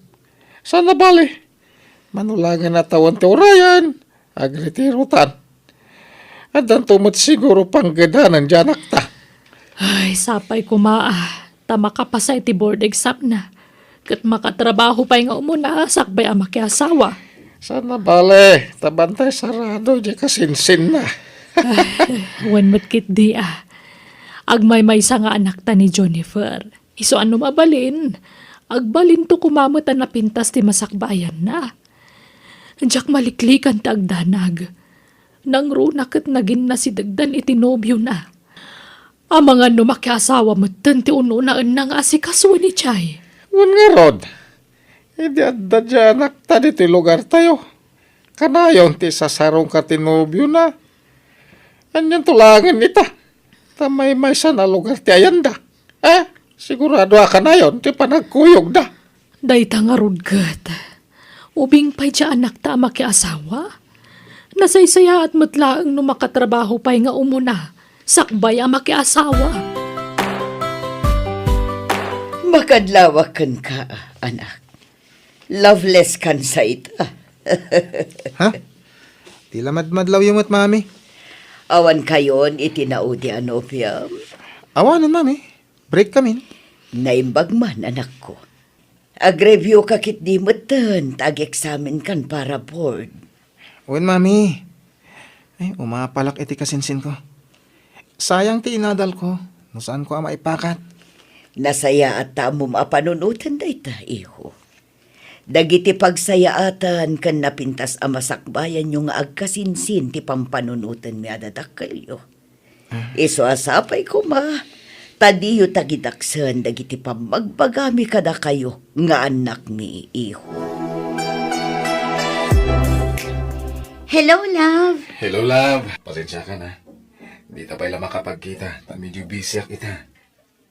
[SPEAKER 4] Sana bali. Manulagan na tawan ti urayan. Agritirutan. At dan tumot siguro panggadanan dyan akta.
[SPEAKER 3] Ay, sapay kumaa. Tama ka pa sa iti board exam na. Kat makatrabaho pa nga umuna, sakbay ang makiasawa.
[SPEAKER 4] Sana bale, tabantay sarado, di kasinsin na.
[SPEAKER 3] Wan matkit di ah. Agmay-may sa nga anak ta ni Jennifer. Iso ano mabalin? Agbalin to kumamot na napintas ti masakbayan na. Diyak maliklikan ta agdanag. Nang runak at nagin na si dagdan itinobyo na. Ang mga numakiasawa mo ti ununaan na nga si kaswa ni Chay.
[SPEAKER 4] Wan nga rod, hindi adda dyan akta di ti lugar tayo. Kanayon ti sasarong ka tinobyo na. Anyan tulangan ita. Tamay-may sana lugar ti ayanda. Sigurado ka na yun, ti panagkuyog da.
[SPEAKER 3] Day nga rudgat. Ubing pa'y dya anak ta makiasawa. Nasaysaya at matlaang no makatrabaho pa'y nga umuna. Sakbay ang makiasawa.
[SPEAKER 2] Makadlawakan ka, anak. Loveless kan sa ita.
[SPEAKER 6] Ha? Tila madmadlaw yung mami.
[SPEAKER 2] Awan kayon itinaudi anopia.
[SPEAKER 6] Awanan, mami. Break kami.
[SPEAKER 2] Naimbag man, anak ko. Agreview ka kit di matan, tag-examine kan para board.
[SPEAKER 6] Uwan, mami. Ay, umapalak iti kasinsin ko. Sayang ti inadal ko. No saan ko maipakat.
[SPEAKER 2] Nasaya at tamom apanunutan da ita, iho. Dagiti pagsayaatan kan napintas a masakbayan yung agkasinsin ti pampanunutan mi adadakkalyo. Iso asapay ko ma, tadiyo tagidaksan dagiti pamagbagami kada kayo nga anak mi, iho.
[SPEAKER 1] Hello, love.
[SPEAKER 5] Hello, love. Pasensya ka na. Di ta pala makapagkita. Ta medyo busy ak ita.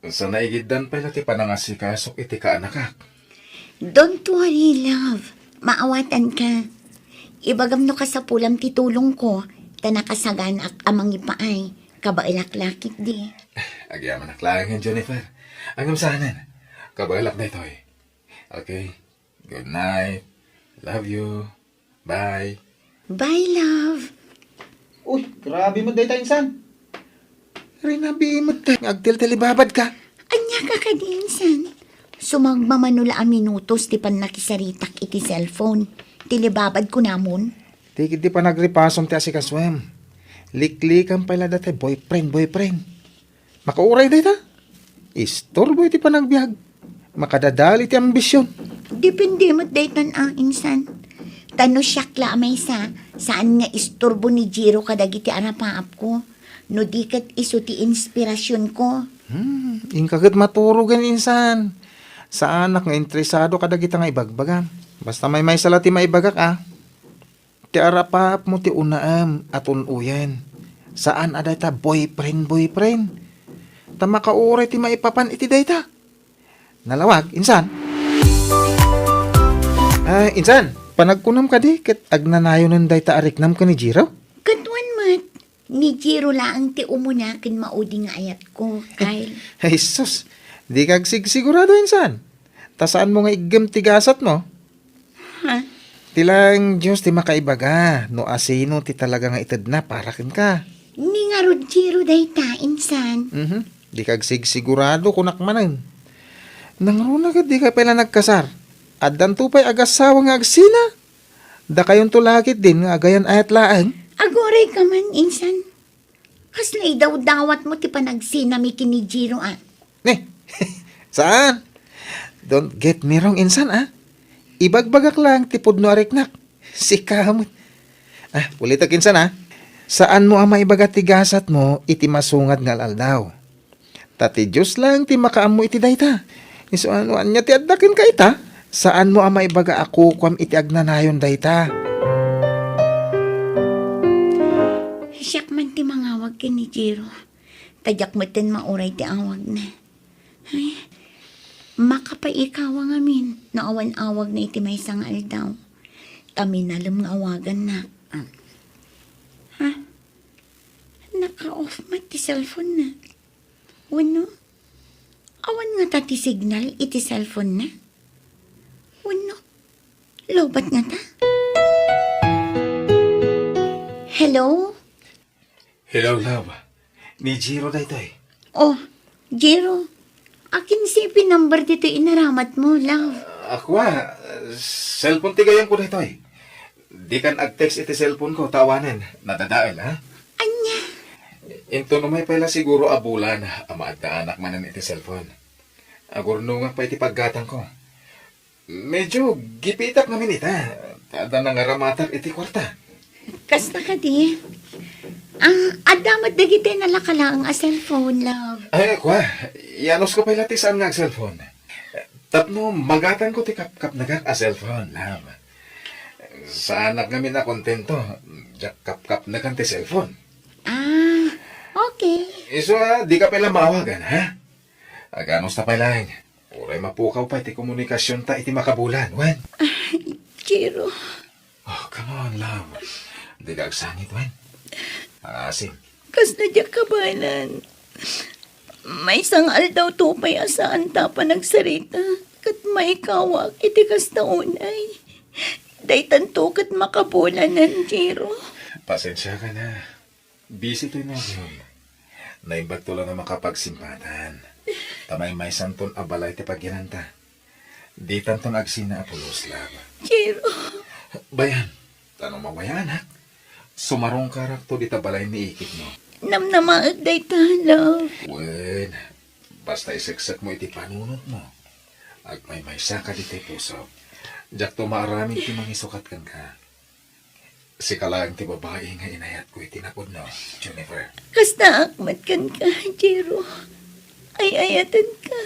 [SPEAKER 5] Sa naigiddan pala ti panangasikasok iti kaanakak.
[SPEAKER 1] Don't worry, love. Maawatan ka. Ibagam no ka sa pulam titulong ko, tanakasagan ak amang ipaay, kabailaklakit di.
[SPEAKER 5] Agyaman naklangan, Jennifer. Ang amsahanan. Kabalak na ito eh. Okay. Good night. Love you. Bye.
[SPEAKER 1] Bye, love.
[SPEAKER 6] Uy, grabe mo dayta insan. Rinabi mo tayo. Agtil-tilibabad ka.
[SPEAKER 1] Anya ka kadinsan. Sumagmamanula a minutos ti pan nakisaritak iti cellphone. Tilibabad ko namon.
[SPEAKER 6] Tigid di pa nagripasom ti asikaswem. Liklikan pala dati boyfriend. Makauray dayta. Istorbo iti pa nagbiag. Makadadali ti ambisyon.
[SPEAKER 1] Depende mo't daytan insan. Tano siyakla may saan nga istorbo ni Jiro kadagiti arapaap ko. No dikat iso ti inspirasyon ko.
[SPEAKER 6] Ingkagad maturugan insan. Sa anak nga interesado kadagita nga ibagbagam. Basta may salati maibagak Ti arapap mo ti unaam at unuyan. Saan adayta boyfriend. Ta makauray ti maipapan iti dayta. Nalawag, insan. Insan, panagkunam ka di ket agnanayo ng dayta ariknam ka ni Jiro?
[SPEAKER 1] Katwan mat. Ni Jiro laang ti umunakin maudi nga ayat ko, Kyle.
[SPEAKER 6] Ay sus, di kag sigurado insan. Ta saan mo nga igam tigasat mo?
[SPEAKER 1] Ha?
[SPEAKER 6] Tilang Diyos ti makaibaga. No asino ti talaga nga itad na para kin ka.
[SPEAKER 1] Ni nga rod Jiro dayta, insan.
[SPEAKER 6] Di kag sigurado kunak manan. Nangruna ka di ka pala nagkasar. Addan tupay agasawa nga agsina. Da kayon tulakit din nga agayan ayat laan.
[SPEAKER 1] Agoray ka man, insan. Kaslay daw dawat mo ti panagsinami kini Jiro
[SPEAKER 6] Saan? Don't get me wrong insan Ibagbagak lang tipod no ariknak. Si kamot. Ulitak insan Saan mo ang maibagat tigasat mo iti masungat nga aldaw. Tati Diyos lang ti makaam mo iti dayta. Iso anuan niya ti addakin ka ita. Saan mo ang maibaga ako kwam iti agnanayon dayta.
[SPEAKER 1] Siyak man ti mangawag kini Jiro. Tadyak mo tin mauray ti awag na. Ay, makapaikawa nga min. Naawan-awag na iti may sangal daw. Taminalam nga awagan na. Ha? Naka-off mat ti cellphone na. Wano? Awan nga ta ti signal iti cellphone na. Wano? Lobat nga ta? Hello?
[SPEAKER 5] Hello, love. Ni Jiro da ito eh.
[SPEAKER 1] Oh, Jiro. Akin si pinumber dito inaramat mo, love.
[SPEAKER 5] Ako cellphone tigayan ko na ito eh. Di kan ag-text iti cellphone ko, tawanan. Nadadaal, ha?
[SPEAKER 1] Anya?
[SPEAKER 5] Into numay pala siguro abulan, ama at anak manan iti cellphone. Agurno nga pa iti paggatang ko. Medyo gipitak namin ita. Tada nang aramatak iti kwarta.
[SPEAKER 1] Kasta ka di. Adamat dagiti nalakalang a cellphone, love.
[SPEAKER 5] Ay, yanos ko pala ti saan nga cellphone. Tapno, magatan ko ti kap-kap nagak a cellphone, love. Sa anak namin na kontento, jak kap-kap na kan ti cellphone.
[SPEAKER 1] Okay.
[SPEAKER 5] Iso di ka pala mawagan, ha? Aganos ta pala, uray mapukaw pa iti komunikasyon ta iti makabulan, wan?
[SPEAKER 1] Jiro.
[SPEAKER 5] Oh, come on, love. Di ka agsangit, wan? Asim.
[SPEAKER 1] Kas na diya kabanan. May sangal daw tupay asaan ta pa nagsarita. Kat may kawak iti kas taunay. Day tanto kat makabulanan, Jiro.
[SPEAKER 5] Pasensya ka na. Busy to na yun. Naimbag to lang na makapagsimpatan. Tamay may santon abalay ti pagginanta. Di tanton agsina apulos lang.
[SPEAKER 1] Jiro.
[SPEAKER 5] Bayan, tanong mawaya anak. Sumarong karakto di tabalay ni ikit mo.
[SPEAKER 1] Namnamaag day ta, love.
[SPEAKER 5] Wen, basta iseksak mo iti panunot mo. Ag may sa ka di tay puso. Diyak to maaramin ti mangisukat kan ka. Si kalaang ti babae nga inayat ko itinapod no, Jennifer.
[SPEAKER 1] Kasta akmat kan ka, Jiro. Ay ayatan ka.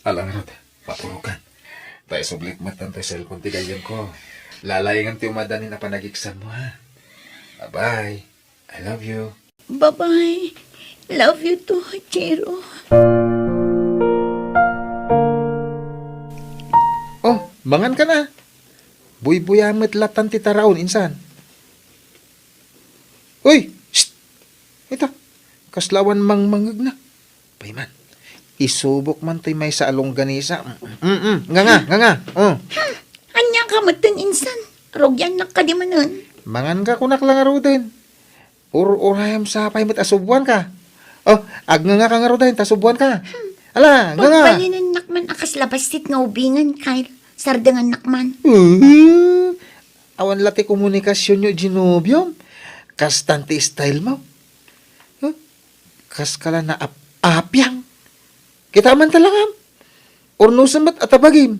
[SPEAKER 5] Alang rod, papurukan. Tayo sublik matan tayo cellphone ti gayon ko. Lalayangan ti umadanin na panagiksan mo ha. Bye-bye. I love you.
[SPEAKER 1] Bye-bye. Love you too, Jiro.
[SPEAKER 6] Oh, mangan ka na. Buy-buyamet latan ti taraon, insan. Uy! Shh! Ito, kaslawan mang mangag na. Payman, isubok man to'y may sa along ganisa. Nga. Oh.
[SPEAKER 1] Anya ka matan insan. Rogyan na ka di manan.
[SPEAKER 6] Mangan ka kunak lang aro din. Urayam sa pay mat asubuan ka. Oh, nga ka nga aro din, tasubuan ka. Ala, nga.
[SPEAKER 1] Pagpalinan nakman akas labasit nga ubingan, Kyle. Sardangan nakman.
[SPEAKER 6] Awan lati komunikasyon nyo, Ginobium. Kas tanti style mo. Kas kala na apyang. Kita man talangam. Ornusan mat atabagim.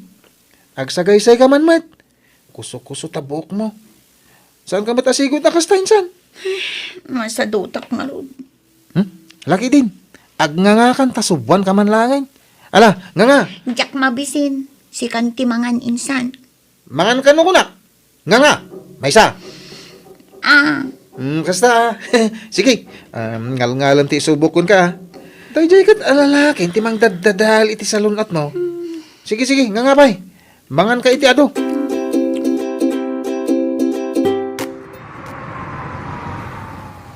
[SPEAKER 6] Agsagaysay ka man mat. Kuso-kuso tabuok mo. Saan ka matasigot na kastainsan?
[SPEAKER 1] Masadutak nga rod.
[SPEAKER 6] Laki din. Nga kan tasubuan ka man langin. Ala, nga.
[SPEAKER 1] Jack mabisin. Si kanti mangan insan.
[SPEAKER 6] Mangan ka no kunak. Nga. May isa.
[SPEAKER 1] Ah,
[SPEAKER 6] Kasta. Sige. Ngal-ngalan ti subukon ka. Dayjay kat alalakin ti mang daddadal iti salunat mo. Sige. Nga pay. Mangan ka iti ado.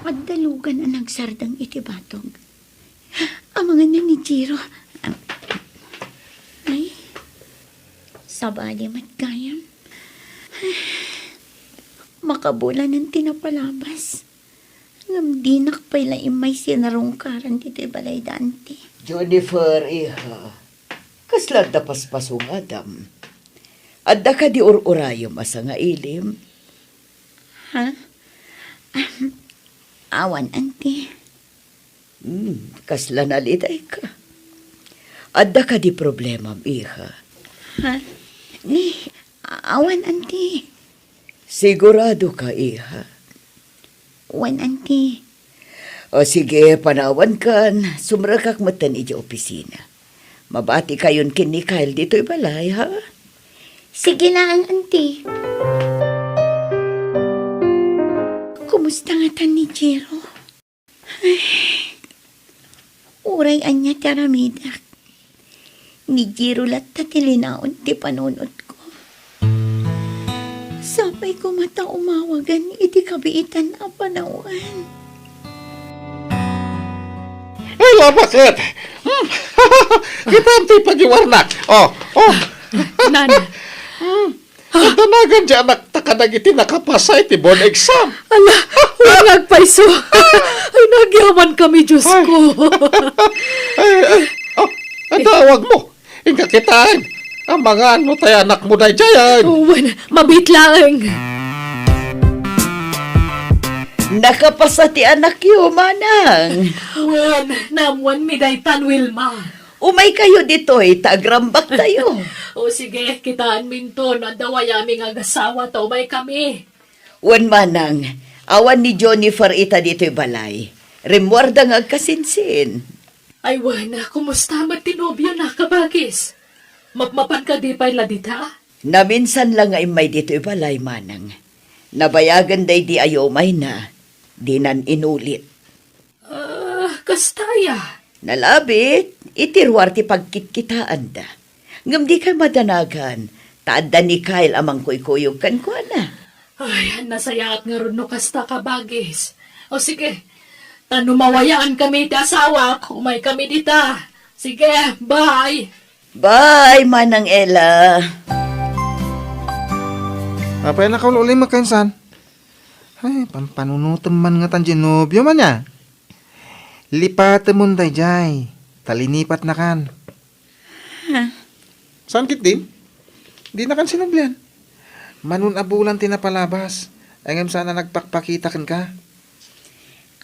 [SPEAKER 1] Pagdalugan ang nagsardang iti batog. Amangan na ni Jiro. Ay, sabali matgayam. Makabulan ng tinapalabas. Ngam dinak pa'y laimay sinarungkaran dito balay dante.
[SPEAKER 2] Jennifer, iha. Kasla da paspasong Adam. Adda ka di ururayom asa nga ilim.
[SPEAKER 1] Ha? Awan, auntie.
[SPEAKER 2] Kasla naliday ka. Adda ka di problema, iha.
[SPEAKER 1] Ha? Ni, awan, auntie.
[SPEAKER 2] Sigurado ka, iha.
[SPEAKER 1] Wan, auntie.
[SPEAKER 2] O sige, panawan kan. Sumrakak matan iti opisina. Mabati kayon kin ni Kyle dito'y balay, ha?
[SPEAKER 1] Sige lang, auntie. Kumusta nga tan ni Jiro? Ay, uray anya taramidak. Ni Jiro latta tilinaon ti panunot ko. Sapay ko mata umawagan iti kabiitan a panawan.
[SPEAKER 4] Ay, bakit? Kita ang tipag iwarnak. Oh.
[SPEAKER 3] Nana,
[SPEAKER 4] Tanagan dyan anak takanagiti nakapasa iti board exam.
[SPEAKER 3] ala, walang paiso. Ay, nagyaman kami, Diyos ko.
[SPEAKER 4] Ang tawag mo. Inga kitaan. Ang mga ano tayo anak mo na dyan.
[SPEAKER 3] Uwan, mabitlaang.
[SPEAKER 2] Nakapasa ti anak yo, manang.
[SPEAKER 3] Wan, namuan mi daytan, Wilma.
[SPEAKER 2] Umay kayo dito'y tagrambak tayo.
[SPEAKER 3] O sige, kitaan minto, nadawayami nga gasawa to, may kami.
[SPEAKER 2] Wan manang, awan ni Jennifer ita dito'y balay. Rimwarda nga kasinsin.
[SPEAKER 3] Ay, wana, kumusta magtinobyo na kabagis? Mapmapan ka di pa ladita?
[SPEAKER 2] Naminsan lang ay may dito'y balay, manang. Nabayagan day di ayomay na. Di nan inulit.
[SPEAKER 3] Kastaya.
[SPEAKER 2] Nalabit, itirwar ti pagkitkitaan da. Ngam di ka madanagan, taadda ni Kyle amang kuykuyog kan ko na.
[SPEAKER 3] Ay, nasayaat nga ron no kasta kabagis. O sige, Tanumawayaan kami ti asawa, kumay kami dita. Sige, bye!
[SPEAKER 2] Bye, Manang Ella.
[SPEAKER 6] Apay na kaulo ulit makainsan. Ay, pampanunutan man nga tan Genobio man ya. Lipat mo day jay. Talinipat na kan. Saan kit din? Di na kan sinublian. Manun abulan tinapalabas. Ayngam sana nagpakpakita kan ka.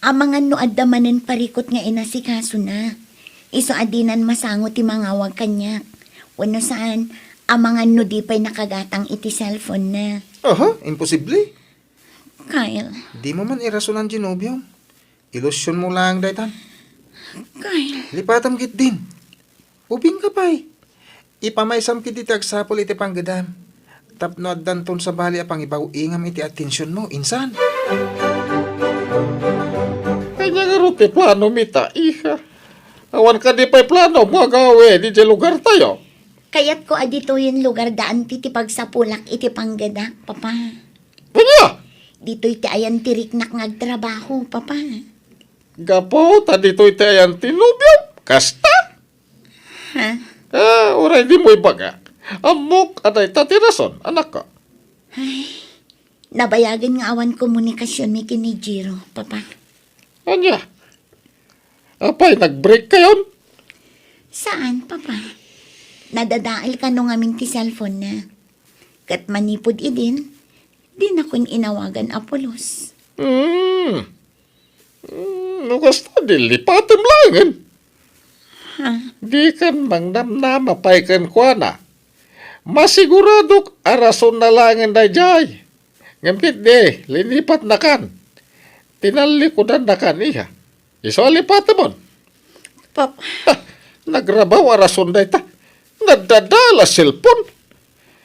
[SPEAKER 1] Amangan no addamanen parikot nga inasikaso na. Iso adinan masango ti mangawag kanya. Wano saan, amangan no di pa'y nakagatang iti cellphone na.
[SPEAKER 6] Aha, imposible.
[SPEAKER 1] Kyle,
[SPEAKER 6] Di mo man irasunan Genobio. Ilusyon mo lang daytan.
[SPEAKER 1] Kyle,
[SPEAKER 6] Lipatam kit din. Ubing ka pa'y. Ipamaysam kit iti agsapol iti panggadam. Tapno at danton sa bali apang ibaw ingam iti atensyon mo, insan.
[SPEAKER 4] Kanya nga ruti plano mita, iha. Awan ka di pa'y plano mo agawe di dyan lugar tayo.
[SPEAKER 1] kayat ko adito yung lugar daan ti pagsapulak iti panggadak, papa.
[SPEAKER 4] Kanya!
[SPEAKER 1] Dito iti ayan tiriknak ngagtrabaho, papa.
[SPEAKER 4] Gapo, tadito iti ayan tinubyo. Kasta?
[SPEAKER 1] Ha?
[SPEAKER 4] Uray di mo ibaga. Amok, aday tatirason, anak ka.
[SPEAKER 1] Nabayagan nga awan komunikasyon mi kini Jiro, papa.
[SPEAKER 4] Anya? Apay, nag-break kayon?
[SPEAKER 1] Saan, papa? Nadadaal ka nung amin ti cellphone na. Kat manipod idin, di na ko'y inawagan Apolos.
[SPEAKER 4] Kasta di lipatim langin.
[SPEAKER 1] Ha?
[SPEAKER 4] Di kan mangnamnama pay kan kuana. Masiguradok arason na langin da jay. Ngampit de, linipat na kan. Tinalikodan na kan iha. Iso lipat mon.
[SPEAKER 1] Papa,
[SPEAKER 4] Nagrabaw arason da ita. Nadadala cellphone.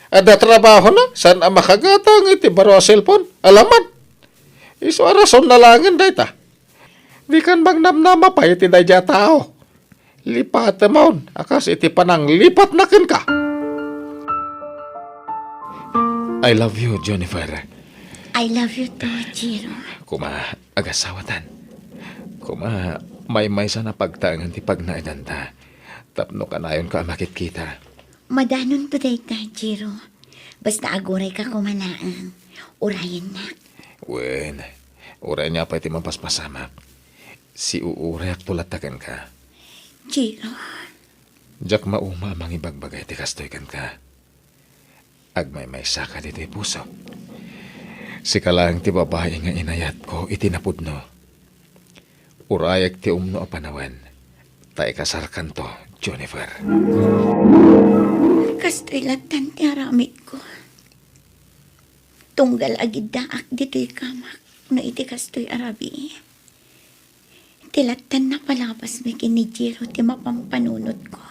[SPEAKER 4] Ada trabaho na, saan ang makagatang iti baro a cellphone? Alaman. Iso arason na langin da ita. Di kan mangnamnama pay iti da jay tao. Lipat mon, akas iti panang lipat na kin ka.
[SPEAKER 5] I love you, Jennifer.
[SPEAKER 1] I love you too, Jiro.
[SPEAKER 5] Kuma, agasawatan. Kuma, may sana pagtangan ti pagnaidanta. Tapno kanayon ka makikita.
[SPEAKER 1] Madanon to day ka, Jiro. Basta aguray ka kumalaang. Urayan na.
[SPEAKER 5] Wen, uray niya pa iti mampaspasamak. Si uuray at tulatakan ka.
[SPEAKER 1] Jiro,
[SPEAKER 5] Jak mauma mangibagbagay ti kastoy kan ka. Agmay saka dito puso. Si kalang ti babae nga inayat ko itinapudno. Urayak ti umno a panawan. Tay kasarkan to, Jennifer.
[SPEAKER 1] kastoy latan ti aramid ko. Tunggal agid daak dito'y kamak no iti kastoy arabi. Tilatan na palabas may kini Jiro ti mapampanunot ko.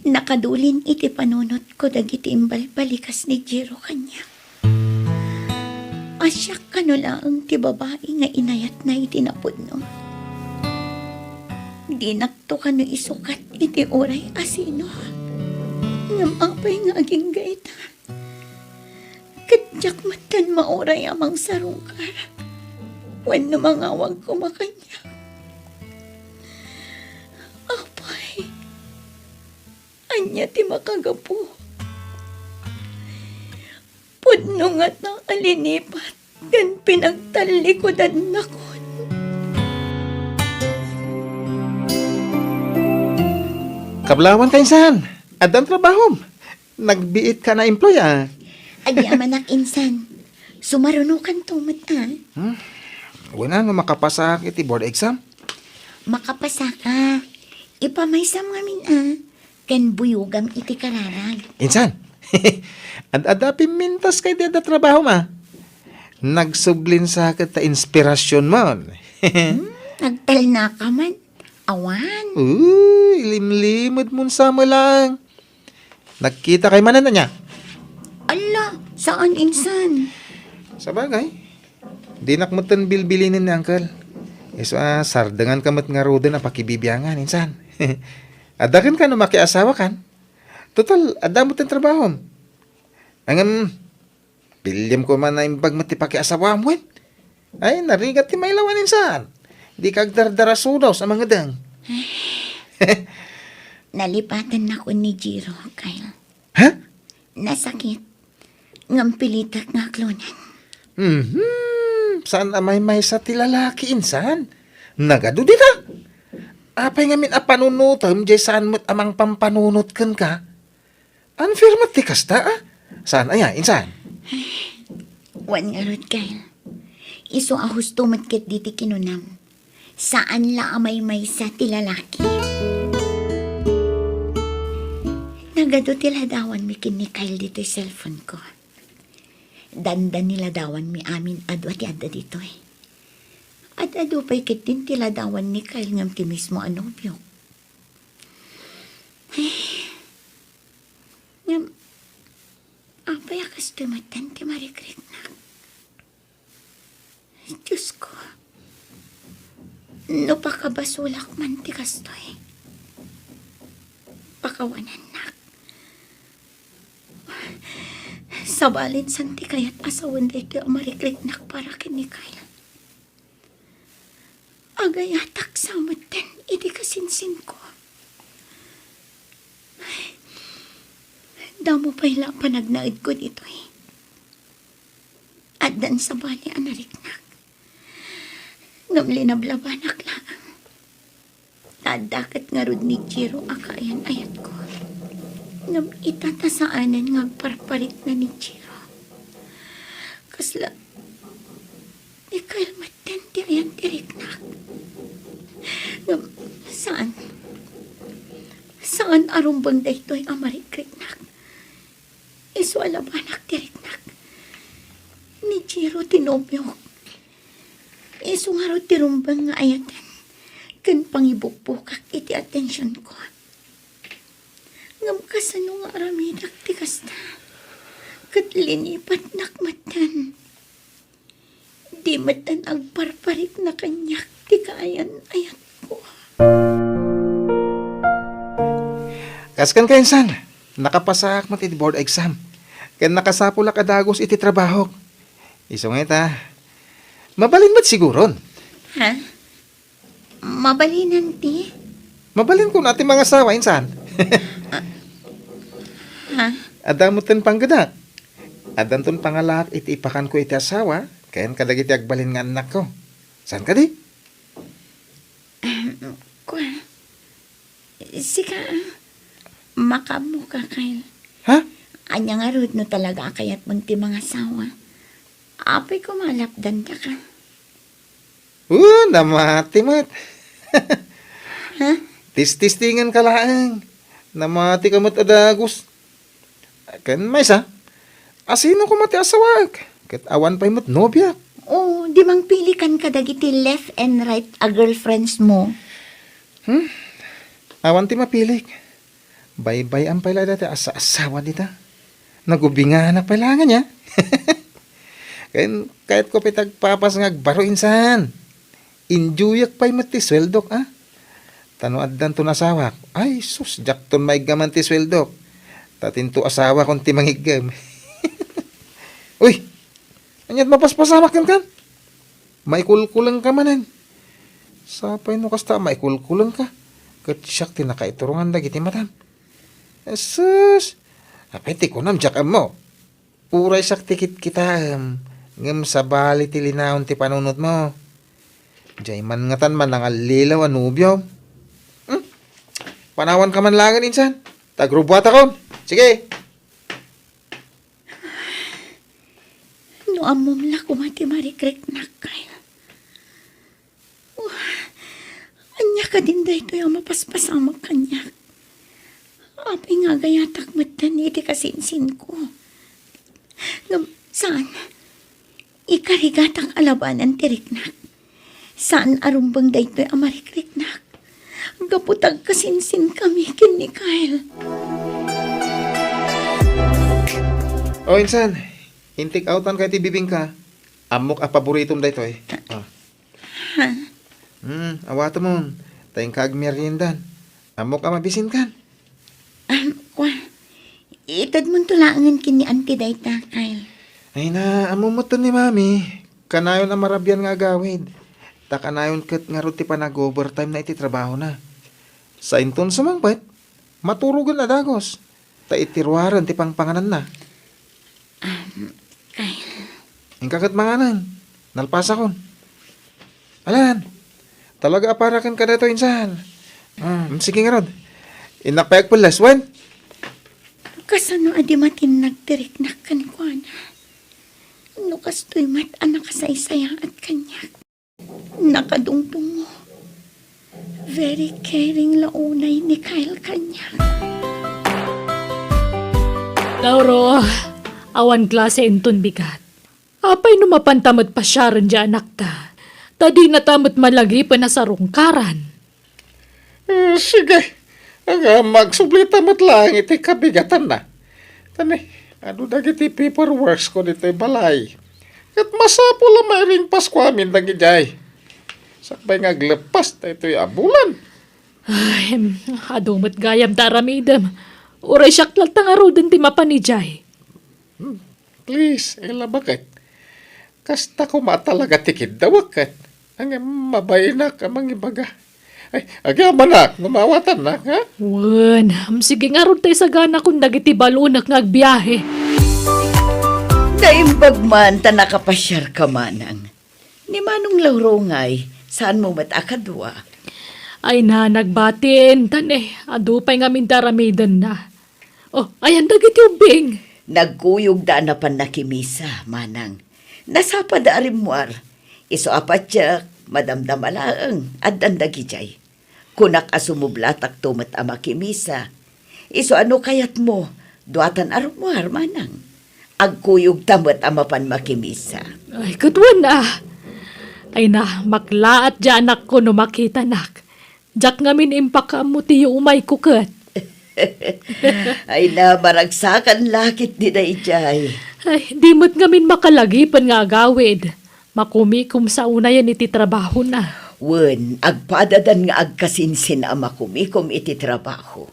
[SPEAKER 1] Nakadulin iti panunot ko dagiti imbal-balikas ni Jiro kanya. Asyak ka no lang ti babae nga inayat na itinapod no. Di nakto ka no isukat iti oray asino. Ngamapay nga aging gaita. Kadyak matan maoray amang sarungkar. Wan na mangawag ko makanya. Apay. Anya ti makagapo. Pudno nga na alinipat kan pinagtalikodan na ko.
[SPEAKER 6] Kablawan ka insan. Adan trabaho. Nagbiit ka na employa.
[SPEAKER 1] Adi amanak insan. Sumarunukan tumot
[SPEAKER 6] Wala no makapasa iti board exam.
[SPEAKER 1] Makapasa ka. Ipamaysam ngamin Kan buyugam iti kararag.
[SPEAKER 6] Insan. Ad-adapi mintas kay deda trabaho ma. Nagsublin sa kita inspirasyon mo.
[SPEAKER 1] Nagtal na ka man. Awan.
[SPEAKER 6] Uy, limlimod mo sa mo lang. Nagkita kay manan na niya.
[SPEAKER 1] Ala, saan insan?
[SPEAKER 6] Sa bagay. Di nakmutan bilbilinin ni uncle. Iso sardangan kamot nga rodo na pakibibiyangan, insan. Adakan ka no makiasawa kan. Total, adamot ang trabaho. Angam, pilyam ko man na imbag mati pakiasawa mo. Ay, narigat ti mailawan insan. Di kag dardaraso daw sa mga dang.
[SPEAKER 1] Nalipatan na ko ni Jiro, Kyle.
[SPEAKER 6] Ha?
[SPEAKER 1] Nasakit. Ngampilitak nga klonan.
[SPEAKER 6] Saan amay may sa tilalaki insan? Nagado dita. Apay ngamin a panunutam, jay saan mo't amang pampanunot kan ka? Unfair mat tikas ta, ah? Saan aya, insan?
[SPEAKER 1] Wan nga rod, Kyle. Iso ahus tumatkit diti kinunam. Saan la amay may sa tilalaki? Nagado tiladawan mi kin ni Kyle dito yung cellphone ko. Dandan niladawan mi amin adwa ti adda dito eh. At ado pa'y kitin tiladawan ni Kyle ngam ti mismo anobyo. Ngam, apay akas tumatan ti marikrik na. Diyos ko. No pakabasulak man ti kastoy. Pakawanan na. Sabalin santi kaya't asawan dito ang mariklik nak para kini Kyle. Agayatak samot din, iti kasinsin ko. Damo pa'y la panagnaid ko dito eh. At dan sa bali ang nariknak. Ngam linablabanak lang. Tadakat nga rod ni Jiro akayan ayat ko. Ngam itatasaanan nga parparit na ni Jiro. Kasla, ikay matenti ayan tiriknak. Ngam, saan? Saan arumbang daytoy amarikrik-nak? Iso alabanak tiriknak. Ni Jiro tinobyo. Iso nga ro tirumbang nga ayatan. Kan pangibukbukak iti atensyon ko. Ngam kasano nga aramidak ti kasta. Kat linipat nakmatan. Di matan agparparik na kanyak ti kaayan ayat ko.
[SPEAKER 6] Kaskan ka insan. Nakapasak mo ti board exam. Kan nakasapula ka dagos iti trabaho. Iso nga ita. Mabalin mo't siguron.
[SPEAKER 1] Ha? Mabalinan ti?
[SPEAKER 6] Mabalin ko natin mga asawa, insan.
[SPEAKER 1] Ha?
[SPEAKER 6] Adamutin panggadak. Adanton pangalak iti ipakan ko iti asawa. Kayan kadagiti agbalin nga anak ko. Saan ka di?
[SPEAKER 1] Kwa? Sika, makamu ka, Kyle.
[SPEAKER 6] Ha?
[SPEAKER 1] Anya nga rod no talaga kayat mong ti mga sawa. Apay ko malapdan ka ka.
[SPEAKER 6] Namati mat.
[SPEAKER 1] Ha?
[SPEAKER 6] Tis-tistingan ka laang. Namati ka mat adagos. Kan may sa? Asino ko mati asawag? Kat awan pa'y mat nobya.
[SPEAKER 1] Oh, di mang pilikan ka dagiti left and right a girlfriends mo.
[SPEAKER 6] Awan ti mapilik. Bay-bay ang pala dati asa-asawa dita. Nagubinga na pala nga niya. Kahit ko pitagpapas nga baro insan. Injuyak pa'y mati sweldok, ah. Tanoad dan to nasawak. Ay, sus, jakton may gaman ti sweldok. Tatinto asawa kong ti manghigam. Uy, anyat mapaspasamak kan? Maikulkulang ka manan. Sapay no kasta, maikulkulang ka. Kat siyak tinakaiturungan dagiti matan. Sus, apay ti kunam jak mo. Uray saktikit kita ngem sabali ti linawon ti panunot mo. Jay man ngatan man nangalilaw anubyo. Panawan ka man langan insan. Tagrubuat ako. Sige.
[SPEAKER 1] No amom la kumati marikrek na, Kyle. Anya ka din dahito yung mapaspasamag kanya. Apay nga gayatak matan iti kasinsin ko. Saan? Ikarigatang alabanan tiriknak. Saan arumbang dahito yung amarikriknak? Gaputag kasinsin kami kin ni Kyle.
[SPEAKER 6] O insan, intik outan kay ti bibing ka. Amok a paboritom dayto eh. Oh.
[SPEAKER 1] Ha?
[SPEAKER 6] Awato mo. Tayong kag meriendan. Amok a mabisin kan.
[SPEAKER 1] Kwa, itad mo tulangan kin ni Auntie Dayta, Kyle.
[SPEAKER 6] Ay na, amo mo to ni mami. Kanayon na marabyan nga gawid. Takanayon kat nga ti pa nag-overtime na iti trabaho na. Sa inton sumangpet, maturugan na dagos. Ta itirwaran ti pangpanganan na. Ingkakat manganan, nalpasa kon. Alan, talaga aparakan ka na ito insan. Sige nga rod. Inakpayag pulas, wen.
[SPEAKER 1] Kasano adi matin nagtirik na kankwana. No kastoy mat anak kasaysaya at kanyak. Nakadungdung mo. Very caring launay ni Kyle kanyak.
[SPEAKER 3] Lauro, awan klase inton bigat. Apay numapantamot pa siya rin dyan anak ta. Tadi natamot malagi pa na sa rungkaran.
[SPEAKER 4] Sige. Magsublita mo't lang iti kabigatan na. Tani, ano dagiti paperworks ko dito balay. At masapo lang may ring Pasko amin dagijay. Sakbay nga glepas na ito'y abulan.
[SPEAKER 3] Ay, adumot gayam taramidam. Uray siyak lang tangaro din ti mapanijay.
[SPEAKER 4] Please, bakit? Kasta ko matalaga tikid dawakat. Ang mabayinak amang ibaga. Ay, agyaman na, numawatan na, ha?
[SPEAKER 3] Wan, sige nga ron tayo sa gana kung dagiti balunak nga agbiyahe.
[SPEAKER 2] Naimbag man ta nakapasyar ka manang. Ni manong Lauro ngay, saan mo matakadwa?
[SPEAKER 3] Ay na, nagbatin, tane, adupay nga mindaramidan na. Oh, ayan dagiti ubing.
[SPEAKER 2] Nagkuyog da na pan nakimisa, manang. Nasapa da arimwar. Iso apatyak, madamdamalaang, at dandagijay. Kunak asumublatak tumat amakimisa. Iso ano kayat mo, duatan arimwar, manang. Agkuyog tamat amapan makimisa.
[SPEAKER 3] Ay, katwan na. Ay na, maklaat dyan anak ko no makita nak. Jak ngamin impaka mo tiyo umay kukat.
[SPEAKER 2] Ay na, maragsakan lakit di na ijay.
[SPEAKER 3] Ay, di mo't ngamin makalagipan nga agawid. Makumikum sa una yan iti trabaho na.
[SPEAKER 2] Wen, agpadadan nga agkasinsin ama kumikom iti trabaho.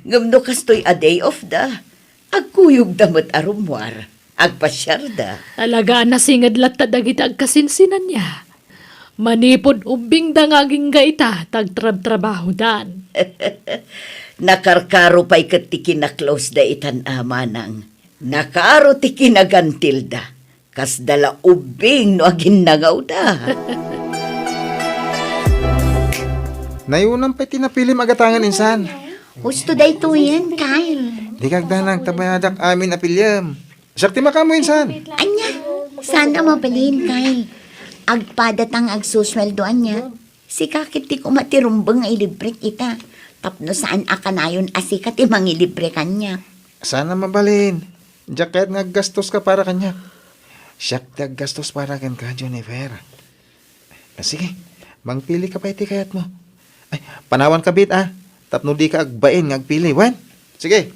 [SPEAKER 2] Ngamno kastoy a day off da. Agkuyog damot arumwar. Agpasyar da.
[SPEAKER 3] Talaga na singad latta dagiti agkasinsinan niya. Manipod ubing da nga aging gaita tagtrab-trabaho dan.
[SPEAKER 2] Nakarkaro pa'y katiki na close da itan amanang. Nakaro tiki na gantil da. Kas dala ubing no agin nangaw da.
[SPEAKER 6] Nayunang pa'y tinapilim agatangan insan.
[SPEAKER 1] Gusto day to yan, Kyle.
[SPEAKER 6] Di kagdanang tabayadak amin apilyam. Sakti makamo insan.
[SPEAKER 1] Anya, sana mabalin, Kyle. Agpadatang agsusweldoan niya. Si kakit ti kumatirumbang nga ilibre kita. Tapno saan akanayon asikat imang ilibre kanya.
[SPEAKER 6] Sana mabalin. Jacket nga gastos ka para kanya. Siyak tag gastos para kan ka, Jennifer. Sige, mangpili ka pa iti kayat mo. Ay, panawan ka bit Tapno di ka agbain nga agpili, wan? Sige.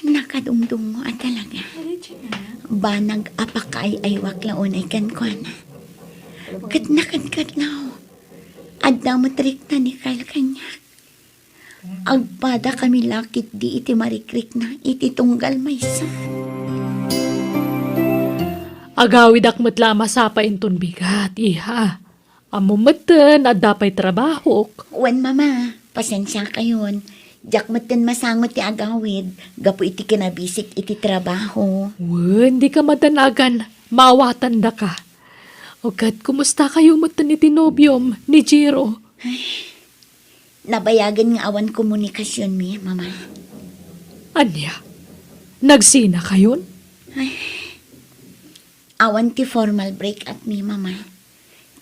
[SPEAKER 1] Nakadungdung mo at talaga. Banag apakay ay waklaon ay kankwana. Katnakan-katlaw. Adda matrik na ni Kyle kanya. Agpada kami lakit di iti marikrik na iti tunggal maysa.
[SPEAKER 3] Agawid akmat lama sa painton bigat, iha. Amumatan at dapay trabaho.
[SPEAKER 1] Wen mama, pasensya kayon. Diyak matin masangot ti agawid. Gapo iti kinabisik iti trabaho.
[SPEAKER 3] Hindi ka madanagan. Mawatan da ka. O kat, kumusta kayo matan ni tinobyom ni Jiro?
[SPEAKER 1] Nabayagan nga awan komunikasyon mi, mama.
[SPEAKER 3] Anya? Nagsina kayon?
[SPEAKER 1] Awan ti formal break up mi, mama.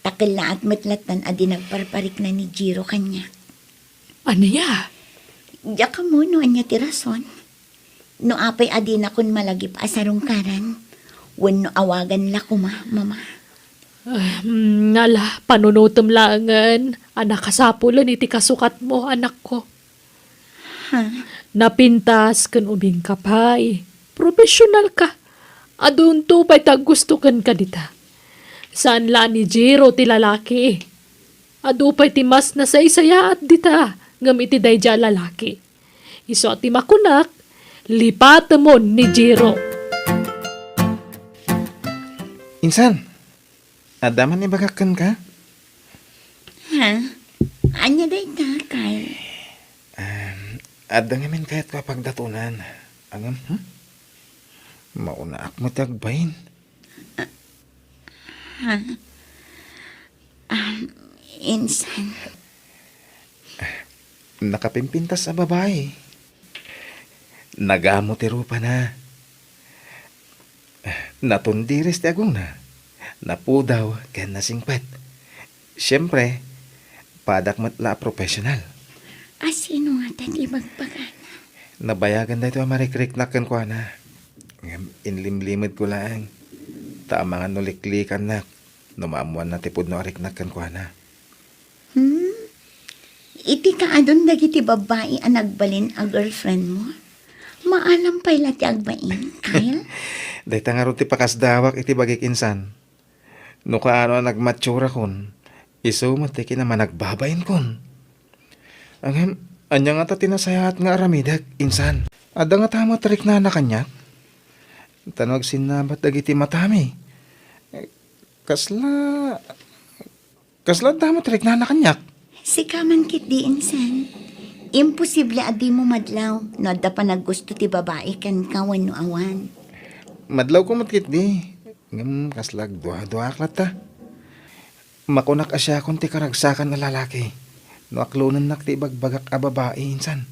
[SPEAKER 1] Takil na at matlatan adi nagparparik na ni Jiro kanya.
[SPEAKER 3] Anya?
[SPEAKER 1] Diyak ka mo no anya ti rason. No apay adi na kun malagip asarong karan. Wen no awagan la ko mama.
[SPEAKER 3] Nala, panunutom langan. Anak kasapulan iti kasukat mo, anak ko. Napintas kan ubing kapay. Profesional ka. Adun to ba'y tagustukan ka dita. Saan la ni Jiro ti lalaki. Adu pa'y ti mas na saysaya at dita. Ngam iti dayja lalaki. Iso at ti makunak, lipatamon ni Jiro.
[SPEAKER 6] Insan, adaman ni bagakan ka?
[SPEAKER 1] Ha? Anya day ta, Kyle?
[SPEAKER 5] At ngamin kahit kapag datunan. Angam, mauna ak mo tagbayin.
[SPEAKER 1] Insan.
[SPEAKER 5] Nakapimpintas sa babae. Nagamot pa na. Natundiris ti aguna. Napudaw kaya nasingpet. Siyempre, padak matla professional.
[SPEAKER 1] Sino nga tati bagbagan?
[SPEAKER 5] Nabayagan na ito ang marikriknakan ko na. Inlimlimid ko lang. Ta mga nuliklikan na. Numamuan na tipod no ariknakan ko na.
[SPEAKER 1] Iti ka adon dagiti babae ang nagbalin a girlfriend mo? Maalam pa'y lati agbain, Kyle?
[SPEAKER 5] Dahil nga ron ti pakasdawak iti bagik insan. No kaano ang nagmatsura kon. Iso mo ti naman nagbabayin kon. Anya nga ta tinasayahat nga aramidag, insan. Ada nga tamo tarik na kanya. Tanong sinabat dagiti matami. Kasla tamo tarik na kanyak.
[SPEAKER 1] Si kaman kit di insan. Imposible adi mo madlaw. No da pa naggusto ti babae kan kawan no awan.
[SPEAKER 5] Madlaw ko matkit di. Kaslag dua aklat ta. Makunak asya kon ti karagsakan na lalaki. No aklonan nak ti bagbagak a babae insan.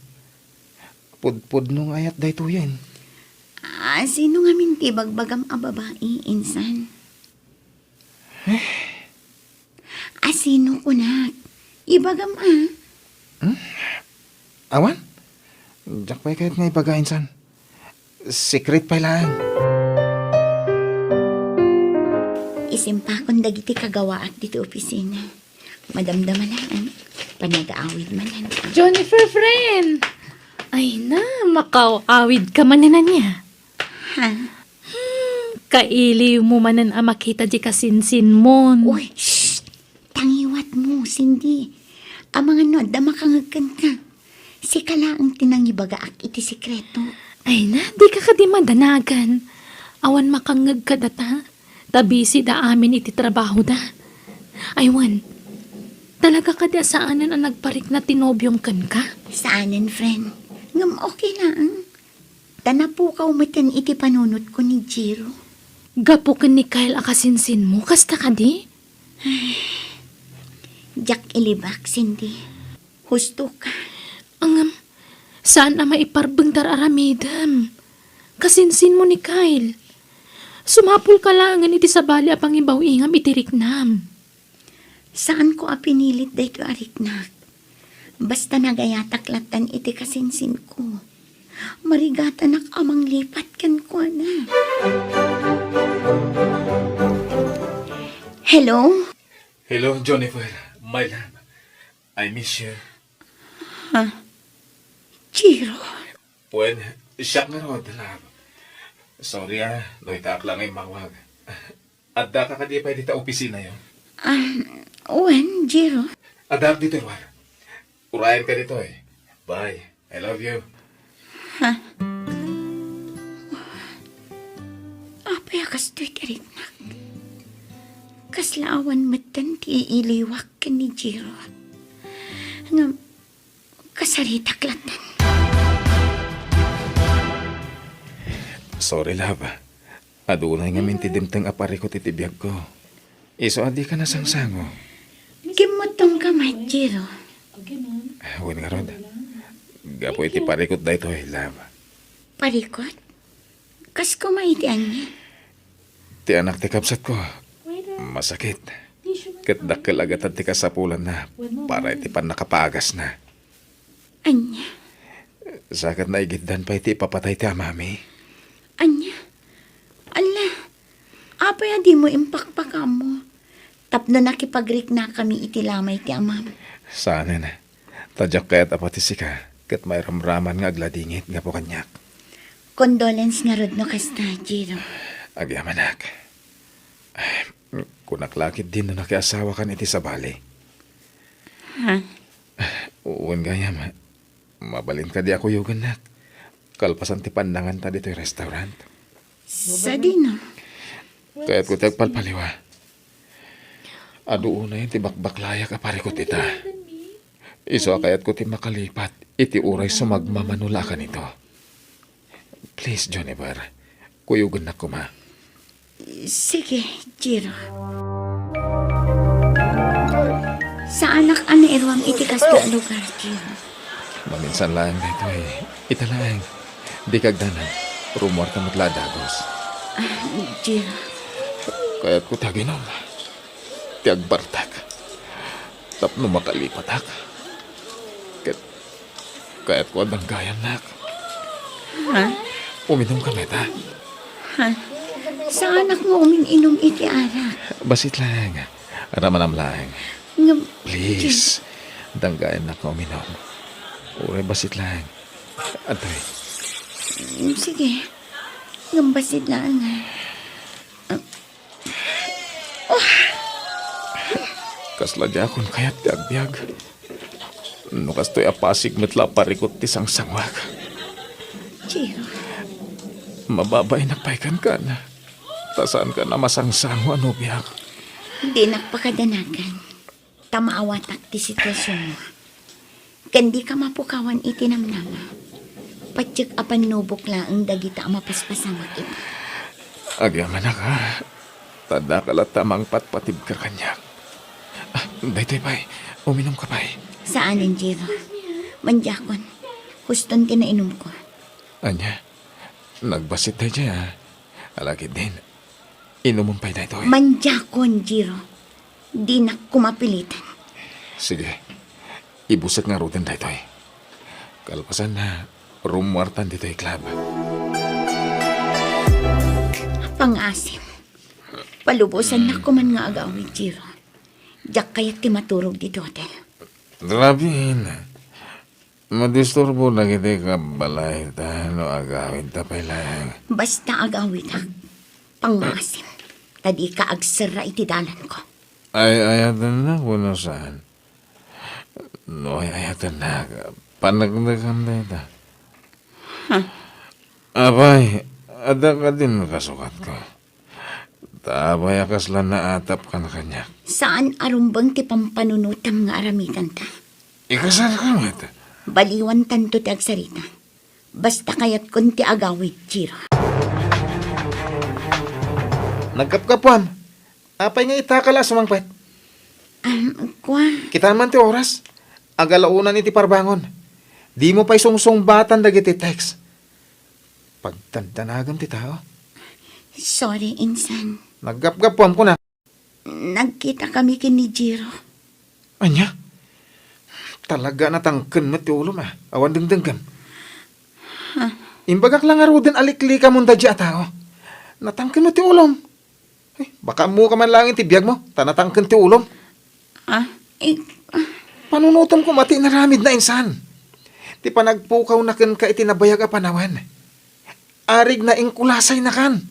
[SPEAKER 5] Pudpud nung ayat day tuyen.
[SPEAKER 1] Sino nga minti bagbagam a babae, insan? Sino kunak? Ibagam
[SPEAKER 5] Awan? Diyak pa kahit nga ibaga insan. Secret pa lang.
[SPEAKER 1] Isimpakon dagiti kagawaak dito opisina. Madamdaman lang. Panag-aawid man lang.
[SPEAKER 3] Jennifer, friend! Ay na, makaawid ka man na niya.
[SPEAKER 1] Ha?
[SPEAKER 3] Kailiw mo manan ang makita di kasinsin mo.
[SPEAKER 1] Uy, shh! Tangiwat mo, Cindy. Ang mga noda makangagkan ka. Si kala ang tinangibagaak iti sikreto.
[SPEAKER 3] Ay na, di ka di madanagan. Awan makangag ka data. Tabisi da amin iti trabaho da. Aywan, talaga ka da saanan ang nagparik na tinobyong kan ka?
[SPEAKER 1] Saanin, friend? Ngam okay lang. Tanapukaw matan iti panunot ko ni Jiro.
[SPEAKER 3] Gapo ka ni Kyle akasinsin mo, kasta ka di?
[SPEAKER 1] Jack ilibak, Cindy. Husto ka.
[SPEAKER 3] Angam, saan na maiparbeng aramidam? Kasinsin mo ni Kyle. Sumapul ka lang iti sabali apang ibaw ingam itirik nam.
[SPEAKER 1] Saan ko apinilit dayto ariknak? Basta nagayataklatan iti kasinsin ko. Marigatan ak amang lipat kan ko na. Hello?
[SPEAKER 5] Hello, Jennifer. My love. I miss you.
[SPEAKER 1] Jiro?
[SPEAKER 5] Pwen, siyak nga ro, love. Sorry noitak lang ay mawag. Adda ka di pa dito opisina yun.
[SPEAKER 1] When, Jiro?
[SPEAKER 5] Adda dito, War. Urayan ka dito eh. Bye. I love you.
[SPEAKER 1] Apay akas to'y kariknak. Kaslaawan matan ti iliwak ka ni Jiro. Nga, kasaritaklatan.
[SPEAKER 5] Sorry, love. Adunay nga mintidimtang apari ko titibiyag ko. Iso adi ka na sangsango.
[SPEAKER 1] Gimotong ka, Jiro.
[SPEAKER 5] Huwag nga rod. Gapo iti parikot da ito eh, love.
[SPEAKER 1] Parikot? Kas ko maitian niya.
[SPEAKER 5] Ti anak ti kapsat ko. Masakit. Katdakkel agatan ti kasapulan na para iti pan nakapaagas na.
[SPEAKER 1] Anya?
[SPEAKER 5] Sakat na igiddan pa iti papatay ti amami.
[SPEAKER 1] Anya? Ala, apay di mo impakpaka mo. Tapno nakipagrik na kami iti lamay ti amam.
[SPEAKER 5] Sana na. Tadyak kaya't apatisi ka. Kat may ramraman nga agladingit nga po kanyak.
[SPEAKER 1] Condolence nga rod no kasta, Jiro.
[SPEAKER 5] Agyamanak. Kunaklakit din na nakiasawa kan iti sabali.
[SPEAKER 1] Ha?
[SPEAKER 5] Uwan gayam. Mabalin ka di ako yugan nak. Kalpasan ti pandangan ta dito yung restaurant.
[SPEAKER 1] Sa dino?
[SPEAKER 5] Kaya't ko tagpalpaliwa. Ado na yung tibakbaklaya ka pare ko tita. Iso kayat ko ti makalipat, iti uray sumagmamanula ka nito. Please, Joniver, kuyugan na ko ma.
[SPEAKER 1] Sige, Jiro. Sa anak ana irwang itikas da lugar, Jiro.
[SPEAKER 5] Maminsan lang dito ita lang. Di kagdanan, rumor ka matladagos.
[SPEAKER 1] Jiro.
[SPEAKER 5] Kaya't ko taginom. Tiag bartak. Tapno makalipatak. Kaya't ko adang gayan nak.
[SPEAKER 1] Ha?
[SPEAKER 5] Uminom ka meta.
[SPEAKER 1] Ha? Sa anak mo uminom iti anak.
[SPEAKER 5] Basit lang. Ramanam lang.
[SPEAKER 1] Ngam,
[SPEAKER 5] Please. Danggayan na ka uminom. Uray basit lang. Antoy.
[SPEAKER 1] sige. Ngambasid lang.
[SPEAKER 5] Kasla di akong kayat di agbyag. No kastoy apasig metla parikot ti sang sangwag.
[SPEAKER 1] Jiro.
[SPEAKER 5] Mababay na paikan ka na. Tasaan ka na masangsangwa no biyak.
[SPEAKER 1] Di nakpakadanagan. Tamaawatak ti sitwasyon mo. Kandi ka mapukawan itinamnama. Patsik apan nubok laang dagita ang mapaspasamak ito.
[SPEAKER 5] Agyaman na ka. Tada ka la tamang patpatib ka kanya. Daytoy pa'y, uminom ka pa'y.
[SPEAKER 1] Saanin, Jiro? Manjakon. Huston kinainom ko.
[SPEAKER 5] Anya, nagbasit tayo dyan. Alagid din. Inumon pa'y daytoy.
[SPEAKER 1] Manjakon, Jiro. Di na kumapilitan.
[SPEAKER 5] Sige, ibusat nga rutin daytoy. Kalpasan na, rumwartan dito'y club.
[SPEAKER 1] Pangasim. Palubusan na kuman nga agawin, Jiro. Diyak kaya't ti maturog di hotel.
[SPEAKER 5] Drabin. Madisturbo na kita ka balay no agawin tapay lang.
[SPEAKER 1] Basta agawin ha. Pangasim. Tadi ka agsara iti dalan ko.
[SPEAKER 5] Ay ayatan na kuno saan. No ay ayatan na. Panagdagan na ita. Abay, ada ka din kasukat ko. Tabay akas lang na atap ka na kanya.
[SPEAKER 1] Saan arumbang ti pampanunutam nga aramitan ta?
[SPEAKER 5] Ikasal ka nga ita.
[SPEAKER 1] Baliwan tanto ti agsarita. Basta kayat kun ti agawid, Jiro.
[SPEAKER 6] Nagkapkapuan. Apay nga itakala sumangpet.
[SPEAKER 1] Kwa,
[SPEAKER 6] Kita man ti oras. Agalaunan iti parbangon. Di mo pa'y sungsung-batan dagiti text. Pagtandanagan ti tao.
[SPEAKER 1] sorry, insan.
[SPEAKER 6] Naggapgapuan ko na.
[SPEAKER 1] Nagkita kami kini Jiro.
[SPEAKER 6] Anya? Talaga natangken mo ti ulom Awan dengdenggan. Imbagak lang aruden aliklika mong dadya tao. Natangken mo ti ulom. Baka mo ka man langin ti biyag mo. Tanatangken ti ulom.
[SPEAKER 1] Eh,
[SPEAKER 6] Panunutom ko mati naramid na insan. Ti panagpukaw na ken ka itinabayag a panawan. Arig na ingkulasay na kan.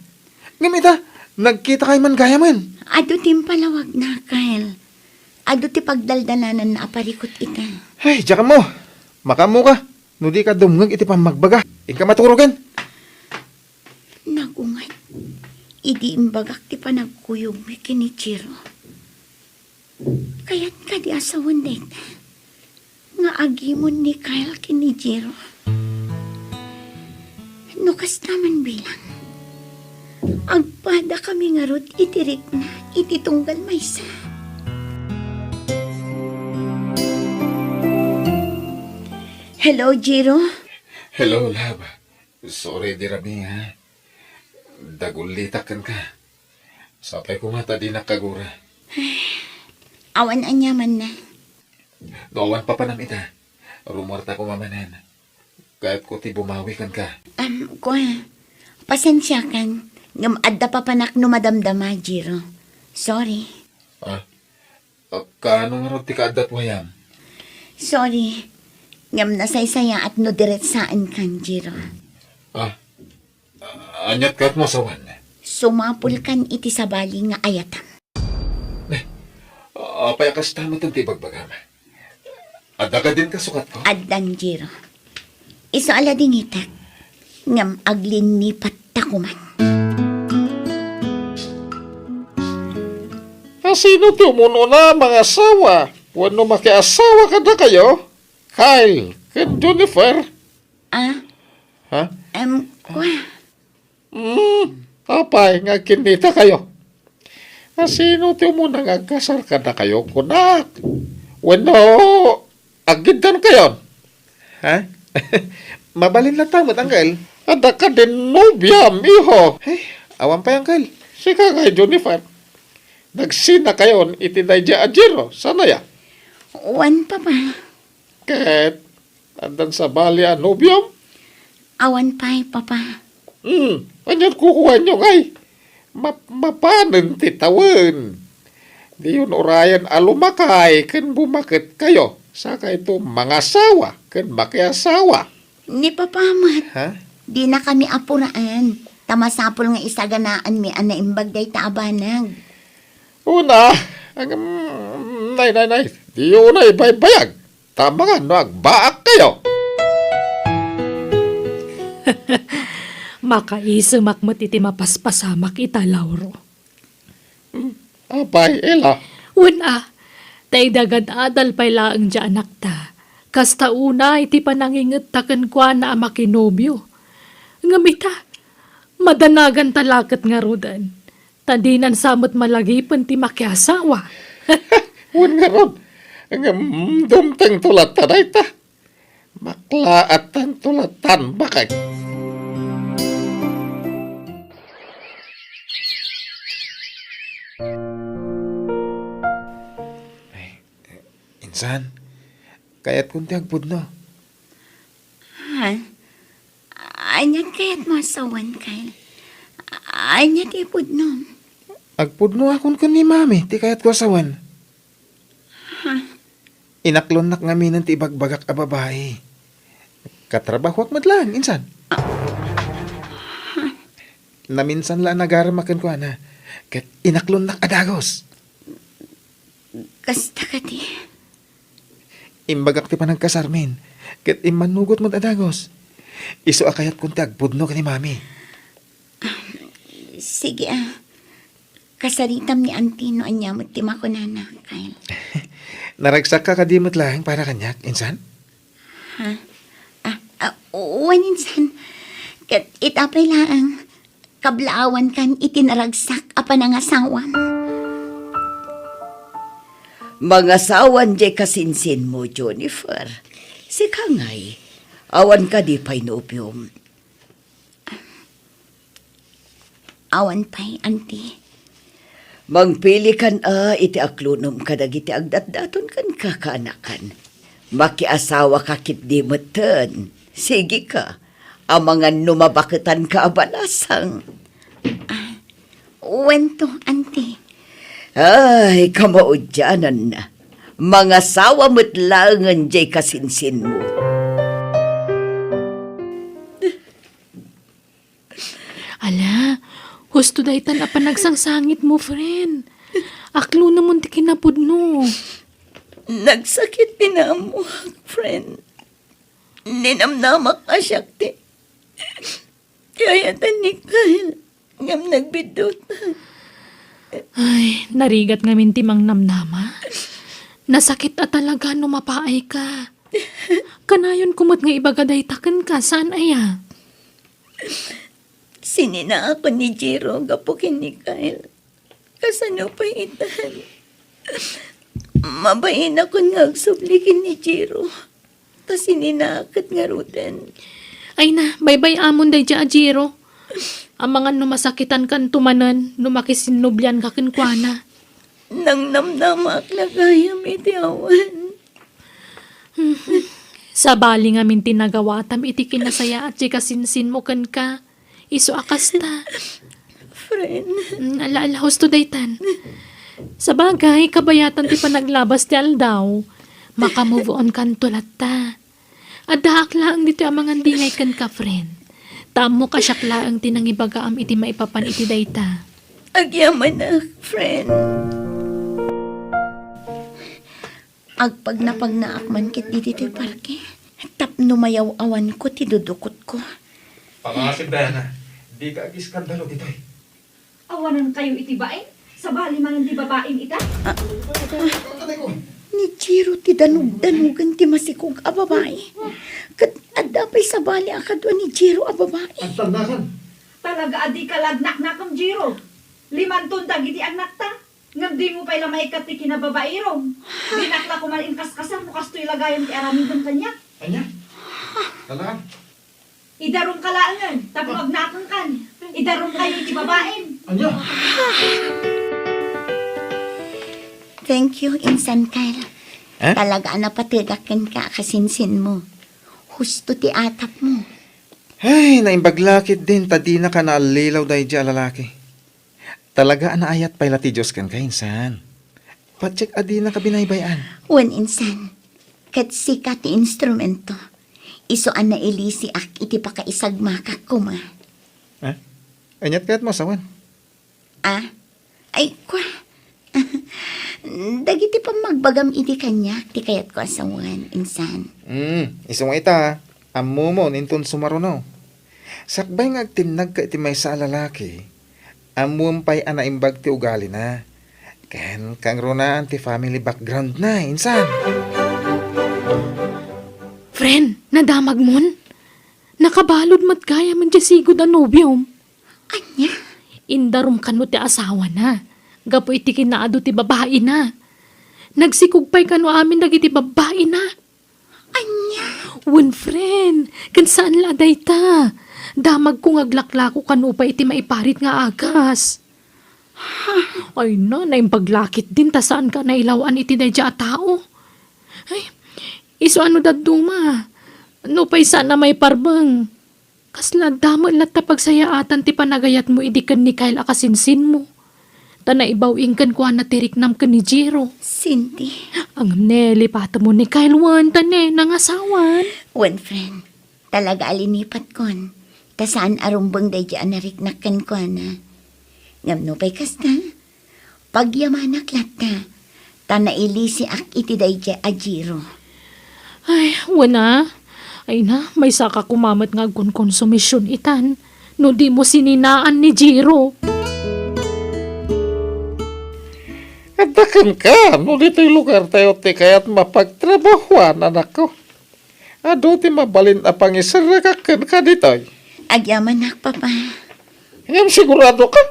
[SPEAKER 6] Ngamita, nagkita kay man gaya man.
[SPEAKER 1] ado tim palawag na, Kyle. Ado ti pagdaldalanan na aparikot ita.
[SPEAKER 6] Ay, diyan mo. Makamu ka. No di ka dumngag iti pamagbaga. Ing ka maturugan.
[SPEAKER 1] Nagungat. Idi imbagak ti panagkuyog mi kini Jiro. Kaya't ka di asawan deta. Nga agimon ni Kyle kini Jiro. Nukas naman bilang. Agpada kami nga rod itirik na ititunggal maysa. Hello, Jiro.
[SPEAKER 5] Hello, love. Sorry, di rabi ha. Dagulitakan ka. Sapay ko nga tadi nakagura.
[SPEAKER 1] Awan anyaman na.
[SPEAKER 5] Doawan pa panamita. Rumorta ko mamanan. Kahit ko ti bumawi kan ka.
[SPEAKER 1] Kuya, pasensya kan. Ngam adda pa panak no madamdama, Jiro. Sorry.
[SPEAKER 5] Kano nga rin ti kaadat wayam?
[SPEAKER 1] Sorry. Ngam nasaysaya at no diretsaan kan, Jiro.
[SPEAKER 5] Anyat ka't mo sawan.
[SPEAKER 1] Sumapul kan iti sabali nga ayatam.
[SPEAKER 5] Apay akas tama itong tibagbagama. Adda ka din kasukat ko?
[SPEAKER 1] Addan, Jiro. Iso ala dingitak. Ngam aglinipat takuman.
[SPEAKER 4] Sino ti umuno na mga asawa? Wano makiasawa ka na kayo? Kyle, ken Jennifer.
[SPEAKER 1] Ah,
[SPEAKER 4] Ha?
[SPEAKER 1] kwa.
[SPEAKER 4] Apay, nga kinita kayo. Sino ti umuna nga kasar ka na kayo, kunak? Wano, agidan kayo.
[SPEAKER 6] Ha? Mabalin lang tamot, Uncle.
[SPEAKER 4] Ada ka din nobyam, iho.
[SPEAKER 6] Hey, awan pa, Uncle.
[SPEAKER 4] Sika kay Jennifer. Nagsina kayon, itinay dya ajiro. Sana ya?
[SPEAKER 1] Wan papa.
[SPEAKER 4] Ket, andan sa bali ang nobyam?
[SPEAKER 1] Awan pa'y papa.
[SPEAKER 4] Anyan kukuha nyo ngay. Mapanan titawan. Di yun orayan alumakay, ken bumakit kayo. Saka ito mga asawa, ken makiasawa.
[SPEAKER 1] Ni papa mat.
[SPEAKER 6] Ha?
[SPEAKER 1] Di na kami apuraan. Tamasapol nga isaganaan mi ana imbag day taabanag.
[SPEAKER 4] Una, ang nay. Di yun ay baybayag. Tama nga, no, agbaak kayo.
[SPEAKER 3] Makaisumak mo iti mapaspasamak ita, Lauro.
[SPEAKER 4] Abay, ela.
[SPEAKER 3] Una, tay dagad adal pay laang dya anak ta. Kasta una, iti pananginget taken kwa na amakinobyo. Ngamita, madanagan talakat nga rudan. Tadinan samot malagipan ti makiasawa.
[SPEAKER 4] Wan nga ron. Ang dumteng tulatan ay ta. Maklaat ang tulatan bakay.
[SPEAKER 6] Insan, kaya't kunti agpudno.
[SPEAKER 1] Ha? Anyat kaya't masawan kay. Anyat ipod nun.
[SPEAKER 6] Agpudno akon kun ni mami, ti kaya't ko asawan. Inaklon nak nga minan ti ibagbagak a babae. Katrabaho at madlang, insan. Naminsan la nagaramakan ko na. Kat inaklon nak adagos.
[SPEAKER 1] Kasta ka ti.
[SPEAKER 6] Imbagak ti panagkasarmin. Kat imanugot mo adagos. Iso akayat kung ti agpudno ka ni mami.
[SPEAKER 1] Sige kasaritam ni Antino anya mo timakunana kay.
[SPEAKER 6] Naragsak ka kadimot lang para kanyak, insan?
[SPEAKER 1] Waninsan. Kat itapay lang. Kablaawan kan itinaragsak apa ng asawam.
[SPEAKER 2] Mga sawan di kasinsin mo, Jennifer. Si Kangay, awan ka di pa'y nobyom.
[SPEAKER 1] Awan pa'y, auntie.
[SPEAKER 2] Mangpili kan iti aklunom kadag iti agdatdaton kan kakaanakan. Makiasawa kakit di meten. Sige ka, amangan numabaketan ka abalasang.
[SPEAKER 1] Wento, auntie.
[SPEAKER 2] Ay, kamaudyanan na. Mga sawa mo't langan jay kasinsin mo.
[SPEAKER 3] Ala, husto daytan apa nagsangsangit mo, friend. Aklo naman ti kinapudno.
[SPEAKER 1] Nagsakit pinamo, friend. Ninamnamak ka siya, ti. Kaya ni Kyle, ngam nagbidot.
[SPEAKER 3] Ay, narigat nga mintimang namnama. Nasakit at talaga no mapaay ka. Kanayon kumot nga ibagaday taken ka, saan aya?
[SPEAKER 1] Sinina ako ni Jiro, gapukin ni Kyle. Kasano pa itan. Mabain ako nga agsublikin ni Jiro. Tas sininakat nga ruten.
[SPEAKER 3] Ay na, baybay amon day dya, Jiro. Ang mga numasakitan kan tumanan, numakisinubyan ka kinkwana.
[SPEAKER 1] Nang namnamak na gayam iti awan.
[SPEAKER 3] Sa bali nga min tinagawatam, iti kinasaya at kasinsin mo kan ka. Iso akas ta.
[SPEAKER 1] Friend.
[SPEAKER 3] Ala-ala, husto daytan. Sa bagay, kabayatan ti panaglabas ti aldaw. Makamove on kan tulat ta. Adaak lang dito ang mga dingay kan ka, friend. Tamo ka syakla ang tinangibagaam iti maipapan iti dayta.
[SPEAKER 1] Agyaman na, friend. Agpag napagnaakman kit dito ti parke. Tapno mayaw awan ko ti dudukot ko.
[SPEAKER 5] Pangasip, Diana. Di ka agiskandalo dito.
[SPEAKER 7] Awanan kayo iti bae? Sa bali man hindi babaeng ita?
[SPEAKER 1] Ni Jiro ti danog-danugan ti masikog a babae. Kat adapay sa bali akadwa ni Jiro a babae.
[SPEAKER 7] Talaga adi ka lagnak na kang Jiro. 5 ton dagiti anak ta. Ngam di mo pa'y lamay kat ti kinababairong. Dinakla ko man inkaskasan mo kastoy lagayan ti aramidon kanya.
[SPEAKER 6] Anya? Talaga?
[SPEAKER 7] Idarong kalaangan, tapos agnakan kan. Idarong kayo ti babaen.
[SPEAKER 6] Anya?
[SPEAKER 1] Thank you, Insan Kyle.
[SPEAKER 5] Eh?
[SPEAKER 1] Talaga napatigakan ka kasinsin mo. Husto ti atap mo.
[SPEAKER 6] Ay, naimbaglakit din, tadi na ka naalilaw dahi di alalaki. Talaga anaayat pa'y lati Diyos kan kainsan. Patsik adi na kabinaybayan.
[SPEAKER 1] Wen Insan, kat sika ti instrumento. Isoan na ilisi ak iti pakaisagmakak ko ma.
[SPEAKER 6] Ha? Anyat kaya't mo, sawan.
[SPEAKER 1] Ah? Ay, kwa. Dagiti pa magbagam iti kanya, ti kayat ko asawan, Insan.
[SPEAKER 6] Isong ita, amo mo, ninton sumaruno. Sakbay nga agtinag ka iti may sa lalaki, amo pa'y anaimbag ti ugali na. Ken, kang runaan ti family background na, insan.
[SPEAKER 3] Friend, nadamag mon? Nakabalod mat kaya man dya sigod ang nobyom.
[SPEAKER 1] Anya?
[SPEAKER 3] Indarom kano ti asawa na. Gapo iti kinaado ti babae na. Nagsikugpay kano amin dagiti babae na.
[SPEAKER 1] Anya?
[SPEAKER 3] Wen friend, kan saan laday ta? Damag kong aglaklako kano pa iti maiparit nga agas. Ay na, paglakit din ta saan ka nailawan iti dadya a tao. Ay, iso ano daduma? Ano pa'y sana may parbang? Kasla damon lat ta pagsayaatan ti panagayat mo idikan ni Kyle akasinsin mo. Tana ibawing kan kuha na tiriknam ka ni Jiro.
[SPEAKER 1] Cindy.
[SPEAKER 3] Ang nelipata mo ni Kyle wan tane nangasawan.
[SPEAKER 1] Wen friend, talaga alinipat kon. Ta saan arumbang day dyan nariknakan ko na. Ngam no pa'y kasta. Pagyamanak lata. Tana ilisi ak iti day dyan ajiro.
[SPEAKER 3] Ay, wana. Ay na, may saka kumamat nga konsumisyon itan. No di mo sininaan ni Jiro.
[SPEAKER 4] Adakan ka, no dito'y lugar tayo ti kaya't mapagtrabahuan, anak ko. Ado ti mabalin a pangisarakakan ka dito'y.
[SPEAKER 1] Agyamanak, papa.
[SPEAKER 4] Ngam sigurado ka.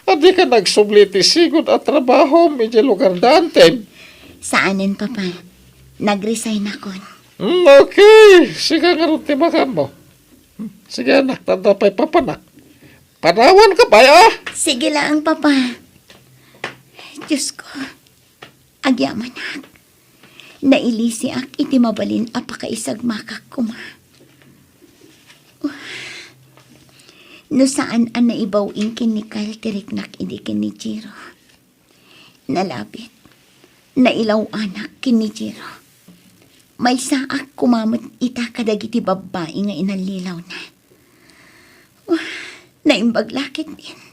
[SPEAKER 4] Adi ka nagsubli ti sigod at trabaho, medyo lugar dantem.
[SPEAKER 1] Saanin, papa? Nag-resign ako.
[SPEAKER 4] Okay, sige nga rin ti makan mo. Sige anak, tanda pa'y papanak. Panawan ka ba, ah?
[SPEAKER 1] Sige lang, papa. Diyos ko, agyamanak. Nailisi ak iti mabalin apakaisagmakak ko ma. No saan ang naibawing kinikal tiriknak idi kini Jiro. Nalabit, nailaw anak kini Jiro. May saak kumamot ita kadagiti babae nga inalilaw na. Naimbaglakit din.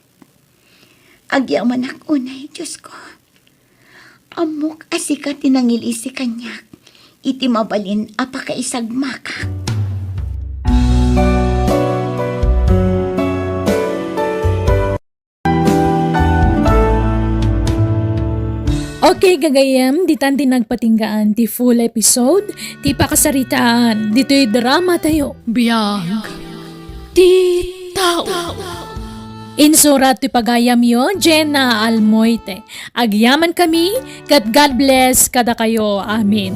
[SPEAKER 1] Agyaman ako na, Diyos ko. Amok asika tinangilisi kanyak. Iti mabalin apakaisagmakak.
[SPEAKER 3] Okay, gagayam, di tanti nagpatinggaan ti full episode, ti pakasaritaan, dito'y drama tayo. Biyag. Ti tao. Insurat ti pagayam yo, Jenna Almoite. Agyaman kami, kat God bless kada kayo. Amen.